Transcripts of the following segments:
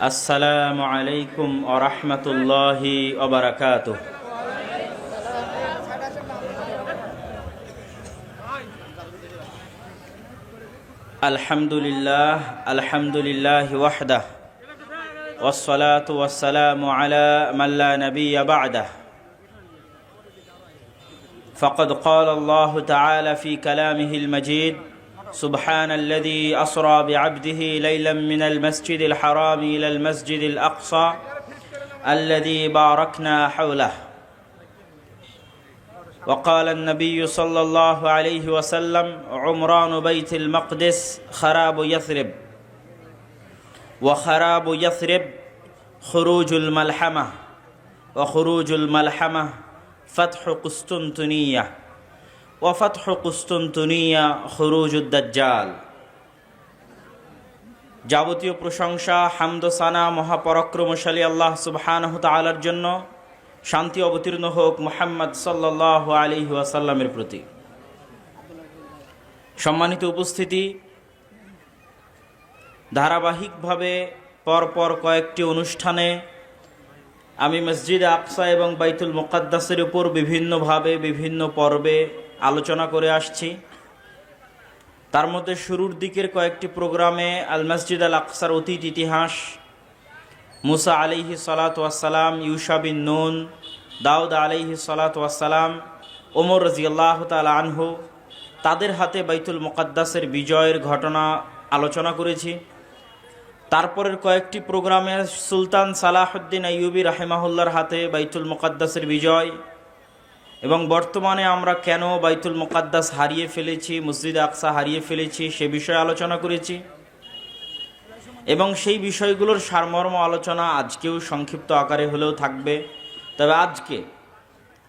আসসালামু আলাইকুম ওয়া রাহমাতুল্লাহি ওয়া বারাকাতুহু। আলহামদুলিল্লাহি ওয়াহদাহু ওয়াসসালাতু ওয়াসসালামু আলা মান লা নাবিয়্যা বা'দাহু। فقد قال الله تعالى في كلامه المجيد: سبحان الذي أسرى بعبده ليلا من المسجد الحرام إلى المسجد الأقصى الذي باركنا حوله. وقال النبي صلى الله عليه وسلم: عمران بيت المقدس خراب يثرب، وخراب يثرب خروج الملحمة، وخروج الملحمة فتح قسطنطينية، وفتح قسطنطينية خروج الدجال। যাবতীয় প্রশংসা, হামদ ও সানা মহাপরাক্রমশালী আল্লাহ সুবহানাহু তাআলার জন্য। শান্তি অবতীর্ণ হোক মুহাম্মদ সাল্লাল্লাহু আলাইহি ওয়াসাল্লামের প্রতি। সম্মানিত উপস্থিতি, ধারাবাহিকভাবে পরপর কয়েকটি অনুষ্ঠানে আমি মসজিদে আকসা এবং বাইতুল মুকাদ্দাসের উপর বিভিন্নভাবে বিভিন্ন পর্বে আলোচনা করে আসছি। তার মধ্যে শুরুর দিকের কয়েকটি প্রোগ্রামে আল মসজিদ আল আকসার অতীত ইতিহাস, মুসা আলাইহি সালাতু ওয়াসসালাম, ইউশা বিন নুন, দাউদ আলাইহি সালাতু ওয়াসসালাম, ওমর রাদিয়াল্লাহু তাআলা আনহু, তাদের হাতে বাইতুল মুকাদ্দাসের বিজয়ের ঘটনা আলোচনা করেছি। তারপরের কয়েকটি প্রোগ্রামে সুলতান সালাহউদ্দিন আইয়ুবী রাহিমাহুল্লাহর হাতে বাইতুল মুকাদ্দাসের বিজয় এবং বর্তমানে আমরা কেন বাইতুল মুকাদ্দাস হারিয়ে ফেলেছি, মসজিদ আকসা হারিয়ে ফেলেছি, সে বিষয়ে আলোচনা করেছি এবং সেই বিষয়গুলোর সারমর্ম আলোচনা আজকেও সংক্ষিপ্ত আকারে হলেও থাকবে। তবে আজকে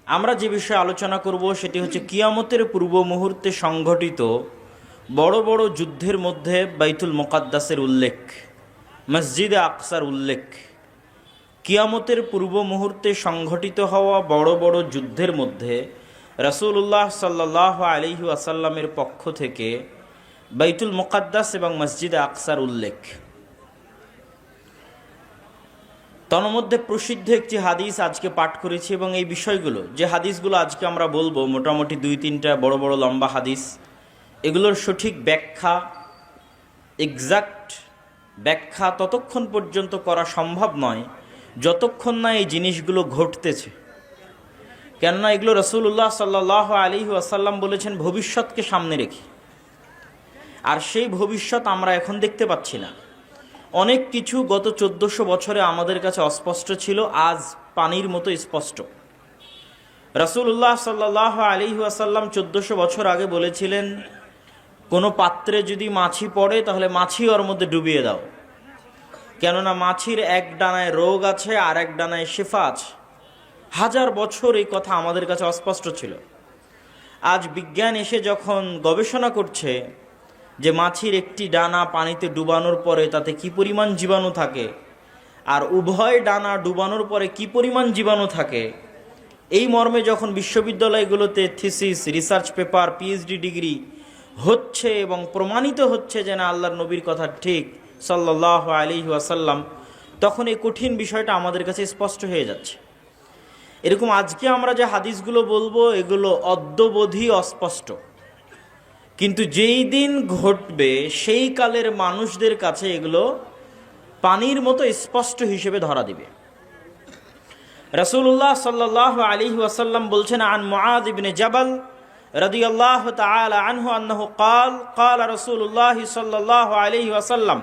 আমরা যে বিষয়ে আলোচনা করব সেটি হচ্ছে কিয়ামতের পূর্ব মুহূর্তে সংঘটিত বড় বড় যুদ্ধের মধ্যে বাইতুল মুকাদ্দাসের উল্লেখ, মসজিদে আকসার উল্লেখ। কিয়ামতের পূর্ব মুহূর্তে সংঘটিত হওয়া বড় বড় যুদ্ধের মধ্যে রাসূলুল্লাহ সাল্লাল্লাহু আলাইহি ওয়াসাল্লামের পক্ষ থেকে বাইতুল মুকাদ্দাস এবং মসজিদে আকসার উল্লেখ। তন্মধ্যে প্রসিদ্ধ একটি হাদিস আজকে পাঠ করেছি এবং এই বিষয়গুলো, যে হাদিসগুলো আজকে আমরা বলবো, মোটামুটি 2-3টা বড় বড় লম্বা হাদিস, এগুলোর সঠিক ব্যাখ্যা, এক্সাক্ট ব্যাখ্যা ততক্ষণ পর্যন্ত করা সম্ভব নয় যতক্ষণ না এই জিনিসগুলো ঘটতেছে। কেননা এগুলো রাসূলুল্লাহ সাল্লাল্লাহু আলাইহি ওয়াসাল্লাম বলেছেন ভবিষ্যৎকে সামনে রেখে, আর সেই ভবিষ্যৎ আমরা এখন দেখতে পাচ্ছি না। অনেক কিছু গত 1400 বছরে আমাদের কাছে অস্পষ্ট ছিল, আজ পানির মতো স্পষ্ট। রাসূলুল্লাহ সাল্লাল্লাহু আলাইহি ওয়াসাল্লাম 1400 বছর আগে বলেছিলেন, কোনো পাত্রে যদি মাছি পড়ে তাহলে মাছি ওর মধ্যে ডুবিয়ে দাও, কেননা মাছির এক ডানায় রোগ আছে আর এক ডানায় শিফা আছে। 1000 বছর এই কথা আমাদের কাছে অস্পষ্ট ছিল। আজ বিজ্ঞান এসে যখন গবেষণা করছে যে মাছির একটি ডানা পানিতে ডুবানোর পরে তাতে কি পরিমাণ জীবাণু থাকে, আর উভয় ডানা ডুবানোর পরে কি পরিমাণ জীবাণু থাকে, এই মর্মে যখন বিশ্ববিদ্যালয়গুলোতে thesis, research paper, PhD degree হচ্ছে এবং প্রমাণিত হচ্ছে যে না আল্লাহর নবীর কথা ঠিক সাল্লাল্লাহু আলাইহি ওয়াসাল্লাম, তখন এই কঠিন বিষয়টা আমাদের কাছে স্পষ্ট হয়ে যাচ্ছে। এরকম আজকে আমরা যে হাদিসগুলো বলবো এগুলো অদ্যবধি অস্পষ্ট, কিন্তু যেই দিন ঘটবে সেই কালের মানুষদের কাছে এগুলো পানির মতো স্পষ্ট হিসেবে ধরা দিবে। রাসূলুল্লাহ সাল্লাল্লাহু আলাইহি ওয়াসাল্লাম বলছেন, আন মুআয ইবনে জাবাল রাদিয়াল্লাহু তাআলা আনহু আন্নাহু قال قال رسول الله صلى الله عليه وسلم।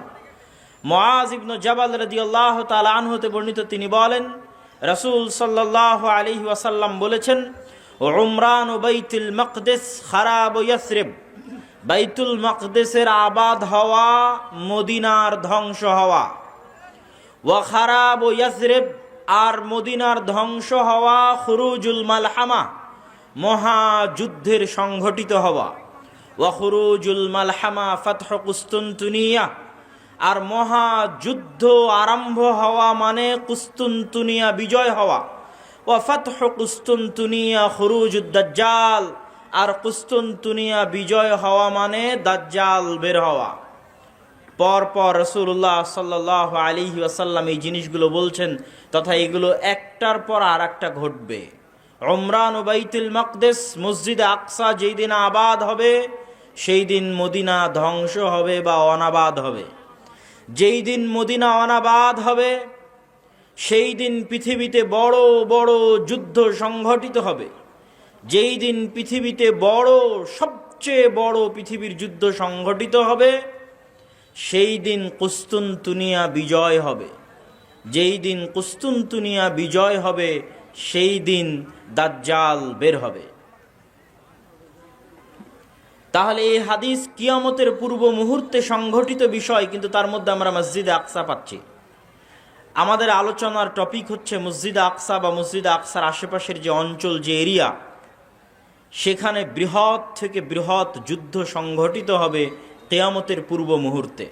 মুআয ইবনে জাবাল রাদিয়াল্লাহু তাআলা আনহু তে বর্ণিত, তিনি বলেন রাসূল সাল্লাল্লাহু আলাইহি ওয়াসাল্লাম বলেছেন, উমরান বাইতুল মাকদিস খারাব ইয়াসরিব, বাইতুল মাকদিসের আবাদ হওয়া, মদিনার ধ্বংস হওয়া, ওয়া খারাব ইয়াসরিব, আর মদিনার ধ্বংস হওয়া, খুরুজুল মালহামা, মহাযুদ্ধের সংঘটিত হওয়া, ওয়া খুরুজুল মালহামা ফাতহ কুসতুনতুনিয়া, আর মহাযুদ্ধ আরম্ভ হওয়া মানে কুসতুনতুনিয়া বিজয় হওয়া, ওয়া ফাতহ কুসতুনতুনিয়া খুরুজুদ দাজ্জাল, আর কুস্তুনতুনিয়া বিজয় হওয়া মানে দাজ্জাল বের হওয়া। পরপর রাসূলুল্লাহ সাল্লাল্লাহু আলাইহি ওয়াসাল্লাম এই জিনিসগুলো বলছেন, তথা এগুলো একটার পর আর একটা ঘটবে। উমরান ও বাইতুল মাকদিস, মসজিদে আকসা যেই দিন আবাদ হবে সেই দিন মদিনা ধ্বংস হবে বা অনাবাদ হবে। যেই দিন মদিনা অনাবাদ হবে সেই দিন পৃথিবীতে বড় বড় যুদ্ধ সংঘটিত হবে। যেই দিন পৃথিবীতে সবচেয়ে বড় পৃথিবীর যুদ্ধ সংঘটিত হবে সেই দিন কুস্তুনতুনিয়া বিজয় হবে। যেই দিন কুস্তুনতুনিয়া বিজয় হবে সেই দিন দাজ্জাল বের হবে। তাহলে এই হাদিস কিয়ামতের পূর্ব মুহূর্তে সংঘটিত বিষয়, কিন্তু তার মধ্যে আমরা মসজিদে আকসা পাচ্ছি। আমাদের আলোচনার টপিক হচ্ছে মসজিদে আকসা বা মসজিদে আকসার আশেপাশের যে অঞ্চল, যে এরিয়া, সেখানে বৃহৎ থেকে বৃহৎ যুদ্ধ সংঘটিত হবে কিয়ামতের পূর্ব মুহূর্তে।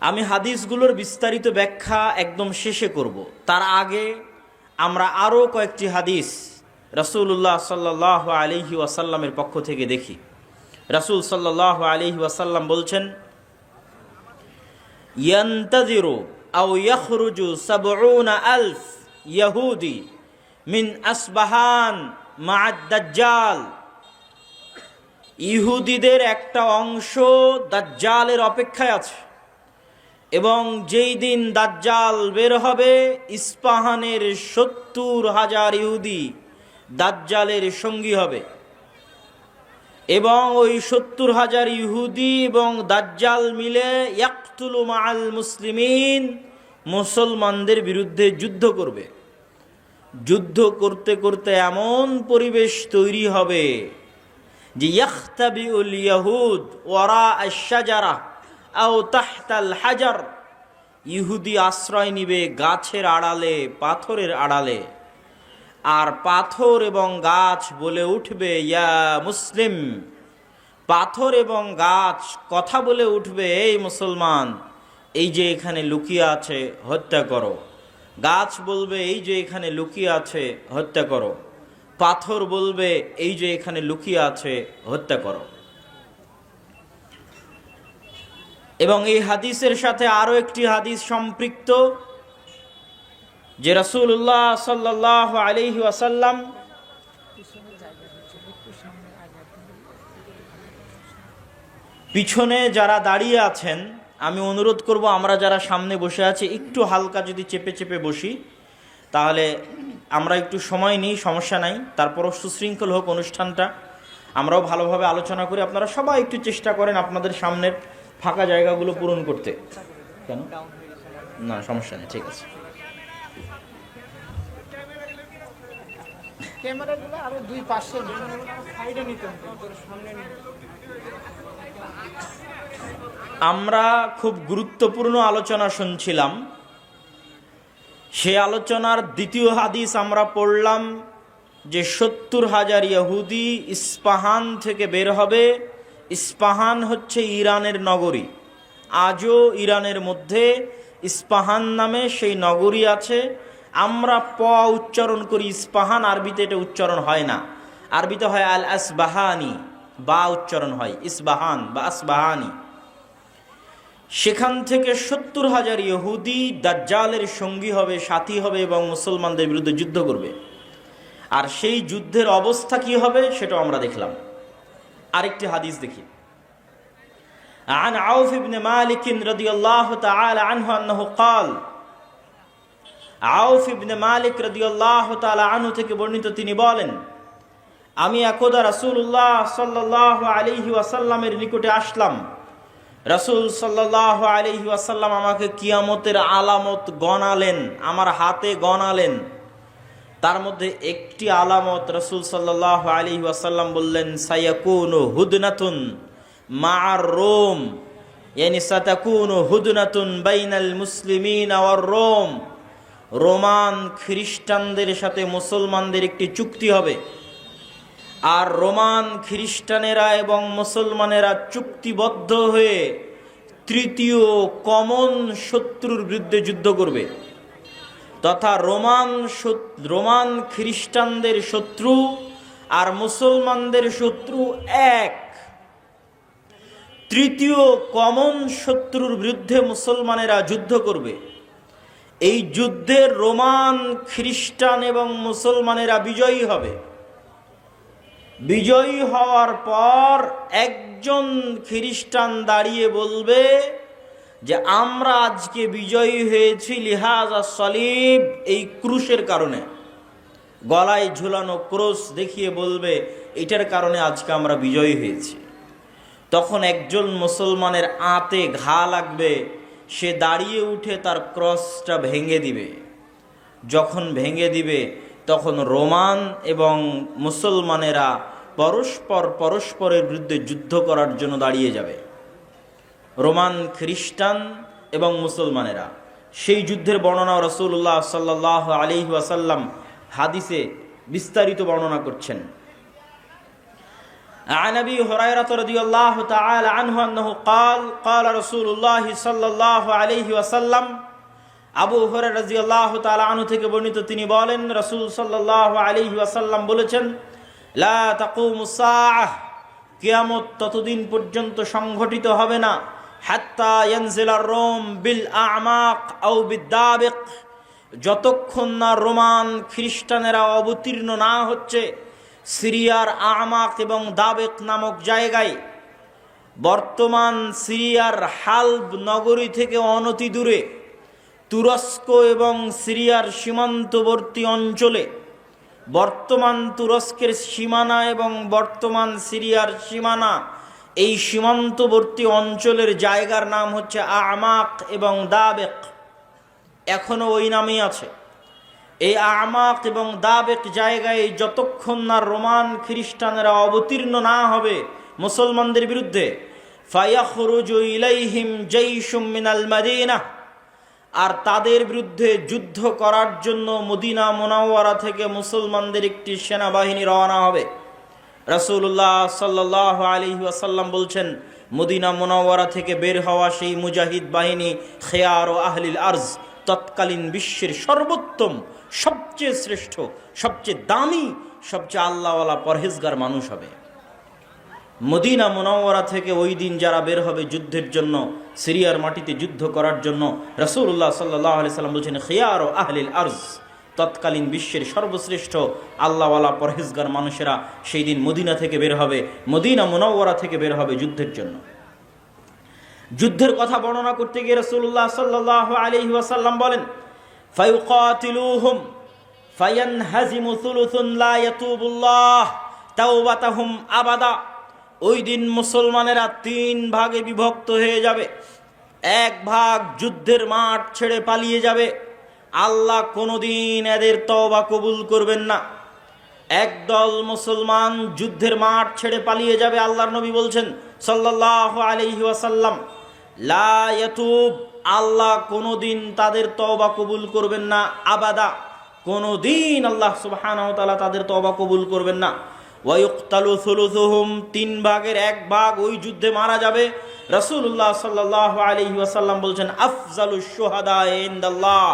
আমি হাদিসগুলোর বিস্তারিত ব্যাখ্যা একদম শেষে করব। তার আগে আমরা আরও কয়েকটি হাদিস রাসূলুল্লাহ সাল্লাল্লাহু আলাইহি ওয়াসাল্লামের পক্ষ থেকে দেখি। রাসূল সাল্লাল্লাহু আলাইহি ওয়াসাল্লাম বলছেন, ইয়ান্তাযিরু আও ইয়াখরুজু ৭০,০০০ ইয়াহুদি মিন আসবাহান মা'আদ দাজ্জাল। ইহুদিদের একটা অংশ দাজ্জালের অপেক্ষায় আছে, এবং যেই দিন দাজ্জাল বের হবে ইস্পাহানের ৭০,০০০ ইহুদি দাজ্জালের সঙ্গী হবে, এবং ওই ৭০,০০০ ইহুদি এবং দাজ্জাল মিলে ইয়াকতুলু মা'আল মুসলিমিন, মুসলমানদের বিরুদ্ধে যুদ্ধ করবে। যুদ্ধ করতে করতে এমন পরিবেশ তৈরি হবে যে ইয়াখতাবিউল ইয়াহুদ ওয়ারা আশ-শাজারা আও তাহতাল হাজার, ইহুদি আশ্রয় নিবে গাছের আড়ালে, পাথরের আড়ালে, আর পাথর এবং গাছ বলে উঠবে ইয়া মুসলিম। পাথর এবং গাছ কথা বলে উঠবে, এই মুসলমান, এই যে এখানে লুকিয়ে আছে হত্যা করো। গাছ বলবে, এই যে এখানে লুকিয়ে আছে হত্যা করো। পাথর বলবে, এই যে এখানে লুকিয়ে আছে হত্যা করো। এবং এই হাদিসের সাথে আরো একটি হাদিস সম্পৃক্ত, যে রাসূলুল্লাহ সাল্লাল্লাহু আলাইহি ওয়াসাল্লাম পিছনে যারা দাঁড়িয়ে আছেন, আমি অনুরোধ করব আমরা যারা সামনে বসে আছি একটু হালকা যদি চেপে চেপে বসি, তাহলে আমরা একটু সময় নিই, সমস্যা নাই। তারপরও সুশৃঙ্খল হোক অনুষ্ঠানটা, আমরাও ভালোভাবে আলোচনা করি। আপনারা সবাই একটু চেষ্টা করেন আপনাদের সামনের ফাঁকা জায়গাগুলো পূরণ করতে। কেন না, সমস্যা নেই, ঠিক আছে। ক্যামেরাগুলো আরো দুই পাশে সাইডে নিতে হবে, সামনে নিতে। আমরা খুব গুরুত্বপূর্ণ আলোচনা শুনছিলাম। সে আলোচনার দ্বিতীয় হাদিস আমরা পড়লাম যে ৭০,০০০ ইহুদি ইস্পাহান থেকে বের হবে। ইস্পাহান হচ্ছে ইরানের নগরী। আজও ইরানের মধ্যে ইস্পাহান নামে সেই নগরী আছে। আমরা প উচ্চারণ করি ইস্পাহান, আরবিতে এটা উচ্চারণ হয় না। আরবিতে হয় আল আসবাহানি, বা উচ্চারণ হয় ইসবাহান বা আসবাহানি। সেখান থেকে ৭০,০০০ ইহুদি দাজ্জালের সঙ্গী হবে, সাথী হবে, এবং মুসলমানদের বিরুদ্ধে যুদ্ধ করবে। আর সেই যুদ্ধের অবস্থা কি হবে সেটাও আমরা দেখলাম। আরেকটি হাদিস দেখি। عن عوف بن مالك رضي الله تعالى عنه أنه قال, আউফ ইবনে মালিক রাদিয়াল্লাহু তাআলা আনহু থেকে বর্ণিত, তিনি বলেন, আমি একদা রাসূলুল্লাহ সাল্লাল্লাহু আলাইহি ওয়াসাল্লামের নিকটে আসলাম। রাসূল সাল্লাল্লাহু আলাইহি ওয়াসাল্লাম আমাকে কিয়ামতের আলামত গণালেন, আমার হাতে গণালেন। তার মধ্যে একটি আলামত রাসূল সাল্লাল্লাহু আলাইহি ওয়াসাল্লাম বললেন, সায়াকুনু হুদনাতুন মা'আর রোম, ইয়ানি সাতাকুনু হুদনাতুন বাইনাল মুসলিমিন ওয়ার রোম। রোমান খ্রিস্টানদের সাথে মুসলমানদের একটি চুক্তি হবে, আর রোমান খ্রিস্টানেরা এবং মুসলমানেরা চুক্তিবদ্ধ হয়ে তৃতীয় কমন শত্রুর বিরুদ্ধে যুদ্ধ করবে। তথা রোমান খ্রিস্টানদের শত্রু আর মুসলমানদের শত্রু এক। তৃতীয় কমন শত্রুর বিরুদ্ধে মুসলমানেরা যুদ্ধ করবে। এই যুদ্ধে রোমান, খ্রিস্টান এবং মুসলমানেরা বিজয়ী হবে। বিজয়ী হওয়ার পর একজন খ্রিস্টান দাঁড়িয়ে বলবে যে আমরা আজকে বিজয়ী হয়েছি লিহাজা সলিব, এই ক্রুশের কারণে। গলায় ঝুলানো ক্রুশ দেখিয়ে বলবে এটার কারণে আজকে আমরা বিজয়ী হয়েছি। তখন একজন মুসলমানের আঁতে ঘা লাগবে, সে দাঁড়িয়ে উঠে তার ক্রসটা ভেঙে দিবে। যখন ভেঙে দিবে তখন রোমান এবং মুসলমানেরা পরস্পরের বিরুদ্ধে যুদ্ধ করার জন্য দাঁড়িয়ে যাবে। রোমান, খ্রিস্টান এবং মুসলমানেরা। সেই যুদ্ধের বর্ণনা রাসূলুল্লাহ সাল্লাল্লাহু আলাইহি ওয়াসাল্লাম হাদিসে বিস্তারিত বর্ণনা করছেন। عن أبي هريرة رضي الله تعالى عنه أنه قال قال رسول الله صلى الله عليه وسلم আবু হুরায়রা রাদিয়াল্লাহু তাআলা আনহু থেকে বর্ণিত, তিনি বলেন রাসূল সাল্লাল্লাহু আলাইহি ওয়াসাল্লাম বলেছেন, লা তাকুমুস সাআহ, কিয়ামত ততদিন পর্যন্ত সংঘটিত হবে না, হাত্তা ইয়ানজিলার রোম বিল আ'মাক আও বিদ্দাবিক, যতক্ষণ না রোমান খ্রিস্টানেরা অবতীর্ণ না হচ্ছে সিরিয়ার আমাক এবং দাবেক নামক জায়গায়। বর্তমান সিরিয়ার হালব নগরী থেকে অনতি দূরে তুরস্ক এবং সিরিয়ার সীমান্তবর্তী অঞ্চলে, বর্তমান তুরস্কের সীমানা এবং বর্তমান সিরিয়ার সীমানা, এই সীমান্তবর্তী অঞ্চলের জায়গার নাম হচ্ছে আমাক এবং দাবেক, এখনো ওই নামেই আছে। এই আমাক এবং দাবেক জায়গায় যতক্ষণ না রোমান খ্রিস্টানেরা অবতীর্ণ না হবে মুসলমানদের বিরুদ্ধে, ফায়াখরুজু ইলাইহিম জাইশুম মিনাল মাদিনাহ, আর তাদের বিরুদ্ধে যুদ্ধ করার জন্য মদিনা মুনাওয়ারা থেকে মুসলমানদের একটি সেনাবাহিনী রওনা হবে। রাসূলুল্লাহ সাল্লাল্লাহু আলাইহি ওয়াসাল্লাম বলছেন, মদিনা মুনাওয়ারা থেকে বের হওয়া সেই মুজাহিদ বাহিনী খেয়ার ও আহলিল আরজ, তৎকালীন বিশ্বের সর্বোত্তম, সবচেয়ে শ্রেষ্ঠ, সবচেয়ে দামি, সবচেয়ে আল্লাহওয়ালা পরহেজগার মানুষ হবে। মদিনা মুনাওয়ারা থেকে ওই দিন যারা বের হবে যুদ্ধের জন্য, সিরিয়ার মাটিতে যুদ্ধ করার জন্য, রাসূলুল্লাহ সাল্লাল্লাহু আলাইহি সাল্লাম বলছেন খিয়ার ও আহলিল আরজ, তৎকালীন বিশ্বের সর্বশ্রেষ্ঠ আল্লাহওয়ালা পরহেজগার মানুষেরা সেই দিন মদিনা থেকে বের হবে, মদিনা মুনাওয়ারা থেকে বের হবে যুদ্ধের জন্য। যুদ্ধের কথা বর্ণনা করতে গিয়ে রাসূলুল্লাহ সাল্লাল্লাহু আলাইহি ওয়াসাল্লাম বলেন, ফায়ুকাতিলুহুম ফায়ানহাজিমু সুলুসুন লা ইয়াতুবুল্লাহ তাওবাতাহুম আবাদা, ওই দিন মুসলমানেরা 3 ভাগে বিভক্ত হয়ে যাবে। এক ভাগ যুদ্ধের মাঠ ছেড়ে পালিয়ে যাবে, আল্লাহ কোনোদিন এদের তওবা কবুল করবেন না। একদল মুসলমান যুদ্ধের মাঠ ছেড়ে পালিয়ে যাবে, আল্লাহর নবী বলছেন সাল্লাল্লাহু আলাইহি ওয়াসাল্লাম, লা ইয়াতুব, আল্লাহ কোনোদিন তাদের তওবা কবুল করবেন না, আবাদা, কোনোদিন আল্লাহ সুবহানাহু ওয়া তাআলা তাদের তওবা কবুল করবেন না। ওয়ায়ুকতালু সুলুসুহুম, 3 ভাগের 1 ভাগ ওই যুদ্ধে মারা যাবে। রাসূলুল্লাহ সাল্লাল্লাহু আলাইহি ওয়াসাল্লাম বলছেন, আফজালুশ শুহাদা ইনদাল্লাহ,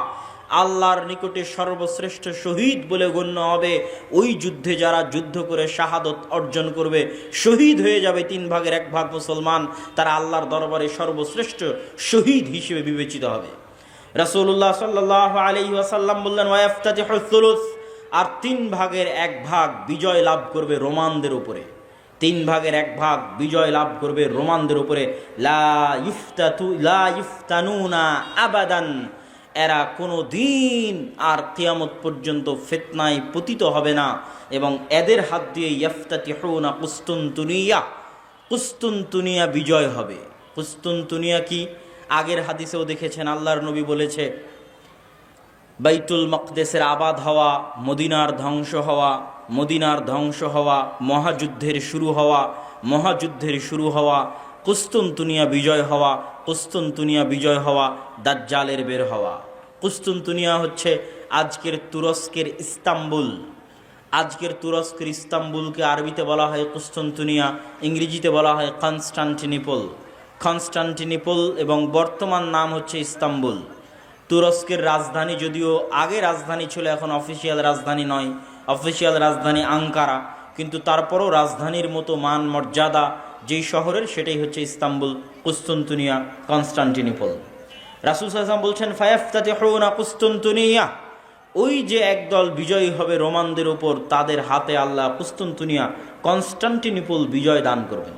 আল্লাহর নিকটে সর্বশ্রেষ্ঠ শহীদ বলে গণ্য হবে ওই যুদ্ধে যারা যুদ্ধ করে শাহাদত অর্জন করবে, শহীদ হয়ে যাবে 3 ভাগের 1 ভাগ মুসলমান, তারা আল্লাহর দরবারে সর্বশ্রেষ্ঠ শহীদ হিসেবে বিবেচিত হবে। রাসূলুল্লাহ সাল্লাল্লাহু আলাইহি ওয়াসাল্লাম বললেন, ওয়াইফতাতিহুস সুলুস, আর 3 ভাগের 1 ভাগ বিজয় লাভ করবে রোমানদের উপরে, 3 ভাগের 1 ভাগ বিজয় লাভ করবে রোমানদের উপরে। লা ইফতানুনা আবাদান, এরা কোনো দিন আর কিয়ামত পর্যন্ত ফিতনায় পতিত হবে না, এবং এদের হাত দিয়ে ইফতাতিহুনা কুস্তুনতুনিয়া, কুস্তুনতুনিয়া বিজয় হবে। কুস্তুনতুনিয়া কি? আগের হাদিসেও দেখেছেন, আল্লাহর নবী বলেছে বাইতুল মাকদেসের আবাদ হওয়া, মদিনার ধ্বংস হওয়া, মদিনার ধ্বংস হওয়া, মহাযুদ্ধের শুরু হওয়া, মহাযুদ্ধের শুরু হওয়া, কুস্তুনতুনিয়া বিজয় হওয়া, কুস্তুনতুনিয়া বিজয় হওয়া, দাজ্জালের বের হওয়া। কুস্তুনতুনিয়া হচ্ছে আজকের তুরস্কের ইস্তাম্বুল। আজকের তুরস্কের ইস্তাম্বুলকে আরবিতে বলা হয় কুস্তুনতুনিয়া, ইংরেজিতে বলা হয় কনস্টান্টিনিপল। কনস্টান্টিনিপল এবং বর্তমান নাম হচ্ছে ইস্তাম্বুল। তুরস্কের রাজধানী, যদিও আগে রাজধানী ছিল, এখন অফিসিয়াল রাজধানী নয়, অফিসিয়াল রাজধানী আঙ্কারা, কিন্তু তারপরও রাজধানীর মতো মান মর্যাদা যেই শহরের, সেটাই হচ্ছে ইস্তাম্বুল, কুস্তন্তনিয়া, কনস্টান্টিনোপল। রাসূল সাল্লাল্লাহু আলাইহি ওয়াসাল্লাম বলছেন ফায়াফতাতিহুনা কুস্তন্তনিয়া, ওই যে একদল বিজয়ী হবে রোমানদের উপর, তাদের হাতে আল্লাহ কুস্তন্তনিয়া, কনস্টান্টিনোপল বিজয় দান করবেন।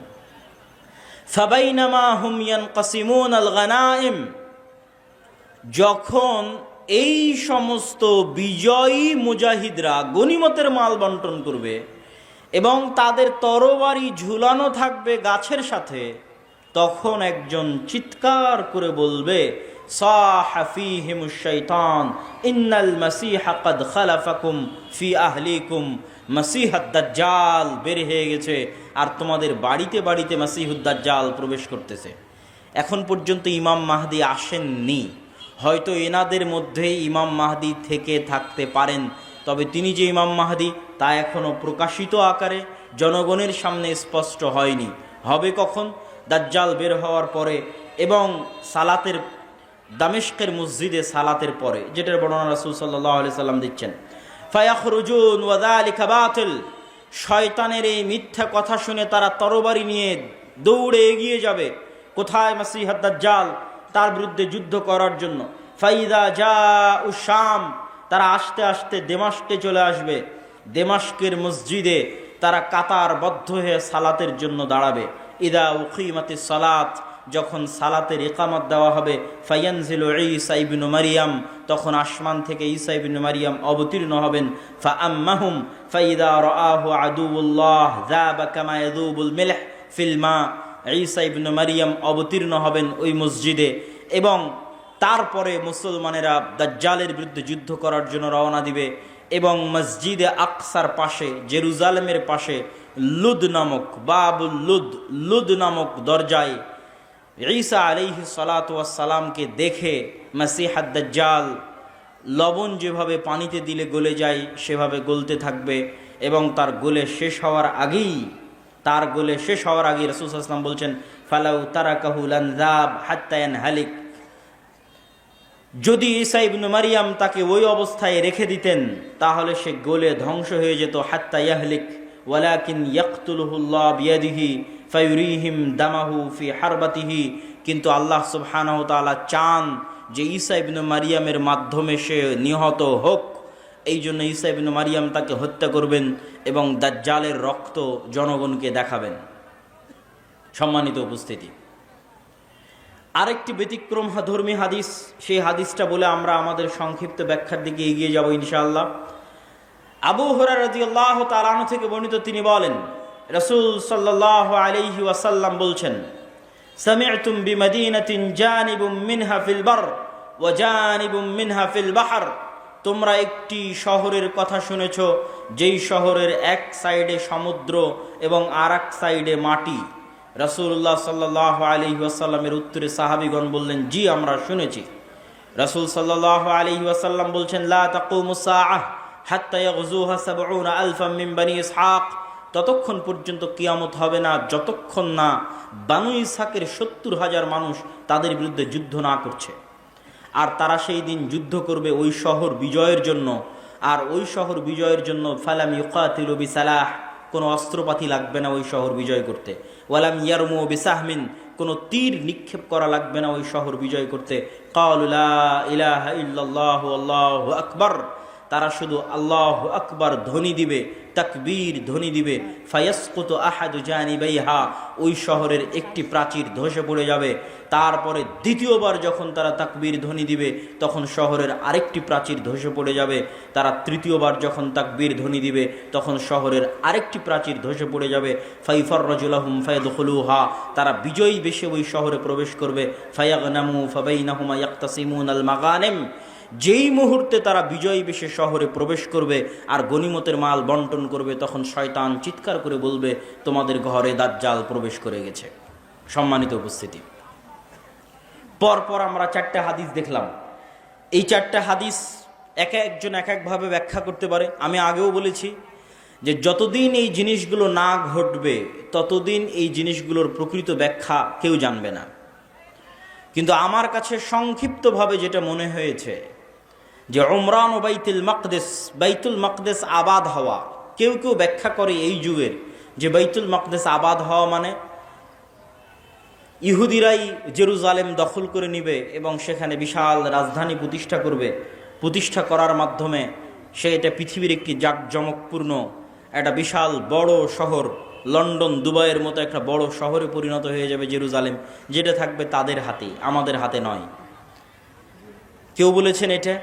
ফাবাইনামা হুম ইয়ানকাসিমুন আল গানাইম, যখন এই সমস্ত বিজয়ী মুজাহিদরা গনিমতের মাল বন্টন করবে এবং তাদের তরবারি ঝুলানো থাকবে গাছের সাথে, তখন একজন চিৎকার করে বলবে সাহা ফীহিমুশ শাইতান ইন্নাল মাসীহা ক্বাদ খালাফাকুম ফি আহলিকুম, মাসীহুদ দাজ্জাল বের হয়ে গেছে আর তোমাদের বাড়িতে বাড়িতে মাসীহুদ দাজ্জাল প্রবেশ করতেছে। এখন পর্যন্ত ইমাম মাহদী আসেননি, হয়তো এনাদের মধ্যে ইমাম মাহদী থেকে থাকতে পারেন, তবে তিনি যে ইমাম মাহদী তা এখনও প্রকাশিত আকারে জনগণের সামনে স্পষ্ট হয়নি। হবে কখন? দাজ্জাল বের হওয়ার পরে এবং সালাতের, দামেস্কের মসজিদে সালাতের পরে, যেটার বর্ণনা রাসূল সাল্লাল্লাহু আলাইহি সাল্লাম দিচ্ছেন। ফায়াখরুজুন ওয়া যালিকা বাতিল, শয়তানের এই মিথ্যা কথা শুনে তারা তরবারি নিয়ে দৌড়ে এগিয়ে যাবে কোথায়? মাসীহুদ দাজ্জাল, তার বিরুদ্ধে যুদ্ধ করার জন্য। ফাইদা জাউ শাম, তারা আস্তে আস্তে দেমাস্কে চলে আসবে। দেমাস্কের মসজিদে তারা কাতারবদ্ধ হয়ে সালাতের জন্য দাঁড়াবে। ইদা উকিমাতিস সালাত, যখন সালাতের ইকামত দেওয়া হবে, ফায়ানজিলু ঈসা ইবনু মারিয়াম, তখন আসমান থেকে ঈসা ইবনু মারিয়াম অবতীর্ণ হবেন। ফাআম্মাহুম ফাইদা রাআহু আদুউল্লাহ যাবা কামা ইয়াযুবুল মিলহ ফিল মা, ঈসা ইবনু মারিয়াম অবতীর্ণ হবেন ওই মসজিদে এবং তারপরে মুসলমানেরা দাজ্জালের বিরুদ্ধে যুদ্ধ করার জন্য রওনা দিবে এবং মসজিদে আকসার পাশে, জেরুজালেমের পাশে লুদ নামক, বাবুল লুদ, লুদ নামক দরজায় ঈসা আলাইহিস সালাতু ওয়াস সালামকে দেখে মাসীহুদ দাজ্জাল লবণ যেভাবে পানিতে দিলে গলে যায় সেভাবে গলতে থাকবে এবং তার গলে শেষ হওয়ার আগেই রাসূল সাল্লাল্লাহু আলাইহি ওয়াসাল্লাম বলছেন ফালাউ তারাকাহু লানযাব হাত্তা ইয়ানহালিক, যদি ঈসা ইবনু মারিয়াম তাকে ওই অবস্থায় রেখে দিতেন তাহলে সে গলে ধ্বংস হয়ে যেত। হাত্তা ইয়াহলিক ওয়ালাকিন ইয়াকতুলুহুল্লাহ বিয়াদিহি ফায়ুরিহিম দামাহু ফি হারবাতিহি, কিন্তু আল্লাহ সুবহানাহু ওয়া তাআলা চান যে ঈসা ইবনু মারিয়ামের মাধ্যমে সে নিহত হোক, এই জন্য ঈসা ইবনু মারিয়াম তাকে হত্যা করবেন এবং দাজ্জালের রক্ত জনগণকে দেখাবেন। সম্মানিত উপস্থিতি, আরেকটি ব্যতিক্রম ধর্মী হাদিস, সেই হাদিসটা বলে আমরা আমাদের সংক্ষিপ্ত ব্যাখ্যার দিকে এগিয়ে যাব ইনশাআল্লাহ। আবু হুরায়রা রাদিয়াল্লাহু তাআলা আনহু থেকে বর্ণিত, তিনি বলেন রাসূল সাল্লাল্লাহু আলাইহি ওয়াসাল্লাম বলছেন সামি'তুম বিমাদিনাতিন জানিবুম মিনহা ফিল বার ওয়া জানিবুম মিনহা ফিল বাহর, তোমরা একটি শহরের কথা শুনেছ যেই শহরের এক সাইডে সমুদ্র এবং আর এক সাইডে মাটি। রাসূলুল্লাহ সাল্লাল্লাহু আলাইহি ওয়াসাল্লামের উত্তরে সাহাবীগণ বললেন জি আমরা শুনেছি। রাসূল সাল্লাল্লাহু আলাইহি ওয়াসাল্লাম বলছেন লা তাকুমুস সাআহ হাত্তা ইয়াগযুহা ৭০ আলফাম মিন বনি ইসহাক, ততক্ষণ পর্যন্ত কিয়ামত হবে না যতক্ষণ না বানু ইসহাকের ৭০,০০০ মানুষ তাদের বিরুদ্ধে যুদ্ধ না করছে। আর তারা সেই দিন যুদ্ধ করবে ওই শহর বিজয়ের জন্য, আর ওই শহর বিজয়ের জন্য ফালাম ইউকাতিলু বিসালাহ, কোনো অস্ত্রপাতি লাগবে না ওই শহর বিজয় করতে। ওয়ালাম ইয়ারমু বিসাহমিন, কোনো তীর নিক্ষেপ করা লাগবে না ওই শহর বিজয় করতে। ক্বালু লা ইলাহা ইল্লাল্লাহু আল্লাহু আকবার, তারা শুধু আল্লাহু আকবার ধ্বনি দিবে, তাকবীর ধ্বনি দিবে। ফায়াসকুতু আহাদু জানিবাইহা, ওই শহরের একটি প্রাচীর ধসে পড়ে যাবে। তারপরে দ্বিতীয়বার যখন তারা তাকবীর ধ্বনি দিবে তখন শহরের আরেকটি প্রাচীর ধসে পড়ে যাবে। তারা তৃতীয়বার যখন তাকবীর ধ্বনি দিবে তখন শহরের আরেকটি প্রাচীর ধসে পড়ে যাবে। ফাইফাররাজু লাহুম ফায়াদখুলুহা, তারা বিজয়ী বেশে ওই শহরে প্রবেশ করবে। ফায়াগনামু ফাবাইনাহুমা ইয়াকতাসিমুনাল মাগানিম, যেই মুহূর্তে তারা বিজয়ী বেশে শহরে প্রবেশ করবে আর গনিমতের মাল বন্টন করবে, তখন শয়তান চিৎকার করে বলবে তোমাদের ঘরে দাজ্জাল প্রবেশ করে গেছে। সম্মানিত উপস্থিতি, পরপর আমরা 4টা হাদিস দেখলাম। এই 4টা হাদিস এক একজন এক একভাবে ব্যাখ্যা করতে পারে। আমি আগেও বলেছি যে যতদিন এই জিনিসগুলো না ঘটবে ততদিন এই জিনিসগুলোর প্রকৃত ব্যাখ্যা কেউ জানবে না। কিন্তু আমার কাছে সংক্ষিপ্তভাবে যেটা মনে হয়েছে যে উমরান ও বাইতুল মাকদেস আবাদ হওয়া, কেউ কেউ ব্যাখ্যা করে এই যুগের যে বাইতুল মাকদেস আবাদ হওয়া মানে ইহুদিরাই জেরুজালেম দখল করে নিবে এবং সেখানে বিশাল রাজধানী প্রতিষ্ঠা করবে, প্রতিষ্ঠা করার মাধ্যমে সে এটা পৃথিবীর একটি জাঁকজমকপূর্ণ একটা বিশাল বড় শহর, লন্ডন দুবাইয়ের মতো একটা বড় শহরে পরিণত হয়ে যাবে জেরুজালেম, যেটা থাকবে তাদের হাতে, আমাদের হাতে নয়। কেউ বলেছেন এটা।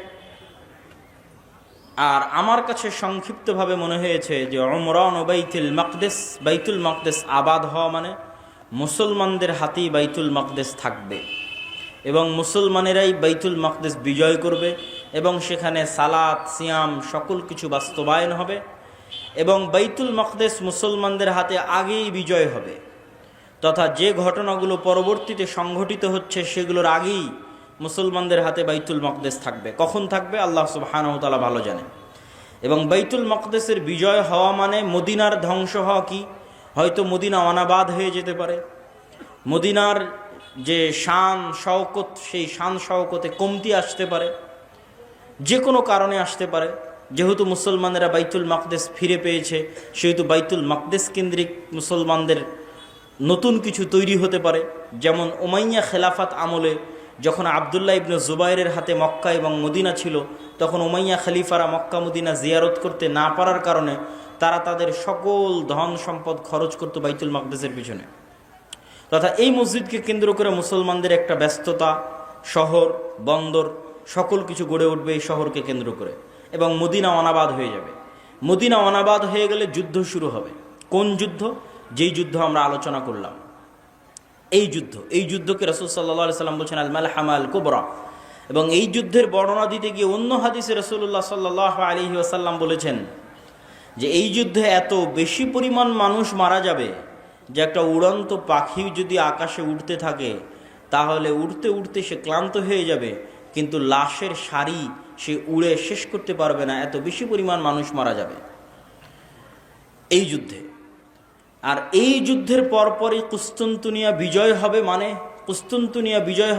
আর আমার কাছে সংক্ষিপ্তভাবে মনে হয়েছে যে উমরান ও বাইতুল মাকদেস আবাদ হওয়া মানে মুসলমানদের হাতেই বাইতুল মাকদেস থাকবে এবং মুসলমানেরাই বাইতুল মাকদেস বিজয় করবে এবং সেখানে সালাত সিয়াম সকল কিছু বাস্তবায়ন হবে এবং বাইতুল মাকদেস মুসলমানদের হাতে আগেই বিজয় হবে, তথা যে ঘটনাগুলো পরবর্তীতে সংঘটিত হচ্ছে সেগুলোর আগেই মুসলমানদের হাতে বাইতুল মাকদেস থাকবে। কখন থাকবে আল্লাহ সুবহানাহু ওয়া তাআলা ভালো জানেন। এবং বাইতুল মাকদেসের বিজয় হওয়া মানে মদিনার ধ্বংস হওয়া কি? হয়তো মদিনা অনাবাদ হয়ে যেতে পারে, মদিনার যে শান শওকত সেই শান শওকতে কমতি আসতে পারে, যে কোনো কারণে আসতে পারে। যেহেতু মুসলমানেরা বাইতুল মাকদেস ফিরে পেয়েছে সেহেতু বাইতুল মাকদেস কেন্দ্রিক মুসলমানদের নতুন কিছু তৈরি হতে পারে। যেমন উমাইয়া খেলাফাত আমলে যখন আবদুল্লাহ ইবনে জুবাইরের হাতে মক্কা এবং মদিনা ছিল, তখন উমাইয়া খলিফারা মক্কা মদিনা জিয়ারত করতে না পারার কারণে তারা তাদের সকল ধন সম্পদ খরচ করত বাইতুল মাকদেসের পিছনে। তথা এই মসজিদকে কেন্দ্র করে মুসলমানদের একটা ব্যস্ততা, শহর বন্দর সকল কিছু গড়ে উঠবে এই শহরকে কেন্দ্র করে এবং মদিনা অনাবাদ হয়ে যাবে। মদিনা অনাবাদ হয়ে গেলে যুদ্ধ শুরু হবে। কোন যুদ্ধ? যেই যুদ্ধ আমরা আলোচনা করলাম, এই যুদ্ধকে রাসূল সাল্লাল্লাহু আলাইহি সাল্লাম বলছেন আল মালহামা আল কুবরা। এবং এই যুদ্ধের বর্ণনা দিতে গিয়ে অন্য হাদিসে রাসূলুল্লাহ সাল্লাল্লাহু আলাইহি ওয়াসাল্লাম বলেছেন যে এই যুদ্ধে এত বেশি পরিমাণ মানুষ মারা যাবে যে একটা উড়ন্ত পাখি যদি আকাশে উড়তে থাকে তাহলে উড়তে উড়তে সে ক্লান্ত হয়ে যাবে, কিন্তু লাশের সারি সে উড়ে শেষ করতে পারবে না, এত বেশি পরিমাণ মানুষ মারা যাবে এই যুদ্ধে। আর এই যুদ্ধের পরপরই কুস্তুনতুনিয়া বিজয়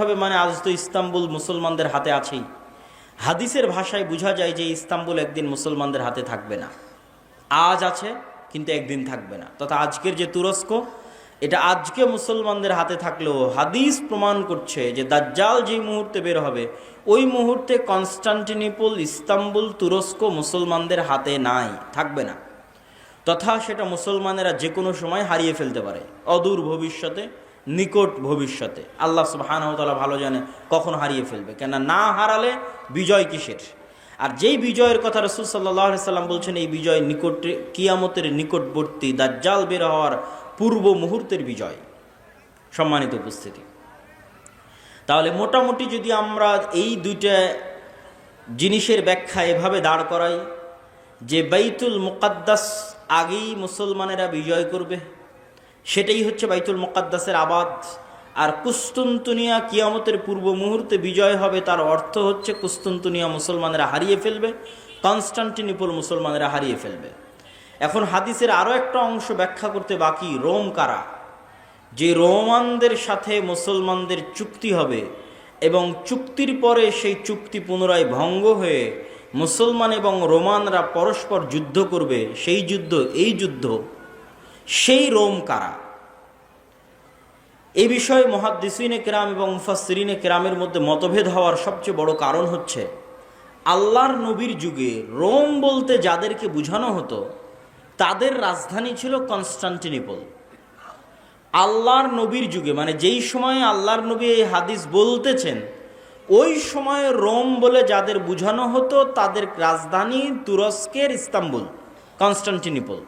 হবে মানে আজ তো ইস্তাম্বুল মুসলমানদের হাতে আছেই। হাদিসের ভাষায় বোঝা যায় যে ইস্তাম্বুল একদিন মুসলমানদের হাতে থাকবে না। আজ আছে কিন্তু একদিন থাকবে না। তথা আজকের যে তুরস্ক, এটা আজকে মুসলমানদের হাতে থাকলেও হাদিস প্রমাণ করছে যে দাজ্জাল যেই মুহূর্তে বের হবে ওই মুহূর্তে কনস্টান্টিনোপল, ইস্তাম্বুল, তুরস্ক মুসলমানদের হাতে নাই, থাকবে না। তথা সেটা মুসলমানেরা যে কোনো সময় হারিয়ে ফেলতে পারে, অদূর ভবিষ্যতে, নিকট ভবিষ্যতে। আল্লাহ সুবহানাহু ওয়া তাআলা ভালো জানে কখন হারিয়ে ফেলবে, কেন না হারালে বিজয় কিসের? আর যেই বিজয়ের কথা রাসূল সাল্লাল্লাহু আলাইহি সাল্লাম বলছেন এই বিজয় নিকটে, কিয়ামতের নিকটবর্তী, দাজ্জাল বের হওয়ার পূর্ব মুহূর্তের বিজয়। সম্মানিত উপস্থিতি, তাহলে মোটামুটি যদি আমরা এই দুইটা জিনিসের ব্যাখ্যা এভাবে দাঁড় করাই যে বাইতুল মুকাদ্দাস আগেই মুসলমানেরা বিজয় করবে, সেটাই হচ্ছে বাইতুল মুকাদ্দাসের আবাদ। আর কুস্তুনতুনিয়া কিয়ামতের পূর্ব মুহূর্তে বিজয় হবে, তার অর্থ হচ্ছে কুস্তুনতুনিয়া মুসলমানেরা হারিয়ে ফেলবে, কনস্টান্টিনোপল মুসলমানেরা হারিয়ে ফেলবে। এখন হাদিসের আরও একটা অংশ ব্যাখ্যা করতে বাকি, রোম কারা? যে রোমানদের সাথে মুসলমানদের চুক্তি হবে এবং চুক্তির পরে সেই চুক্তি পুনরায় ভঙ্গ হয়ে মুসলমান এবং রোমানরা পরস্পর যুদ্ধ করবে, সেই যুদ্ধ, এই যুদ্ধ, সেই রোম কারা? এই বিষয়ে মুহাদ্দিসিনে কেরাম এবং মুফাসসিরিনে কেরামের মধ্যে মতভেদ হওয়ার সবচেয়ে বড় কারণ হচ্ছে আল্লাহর নবীর যুগে রোম বলতে যাদেরকে বোঝানো হতো তাদের রাজধানী ছিল কনস্টান্টিনোপল। আল্লাহর নবীর যুগে মানে যেই সময়ে আল্লাহর নবী এই হাদিস বলতেছেন ওই সময়ে রোম বলে যাদের বোঝানো হতো তাদের রাজধানী তুরস্কের ইস্তাম্বুল, কনস্টান্টিনোপল।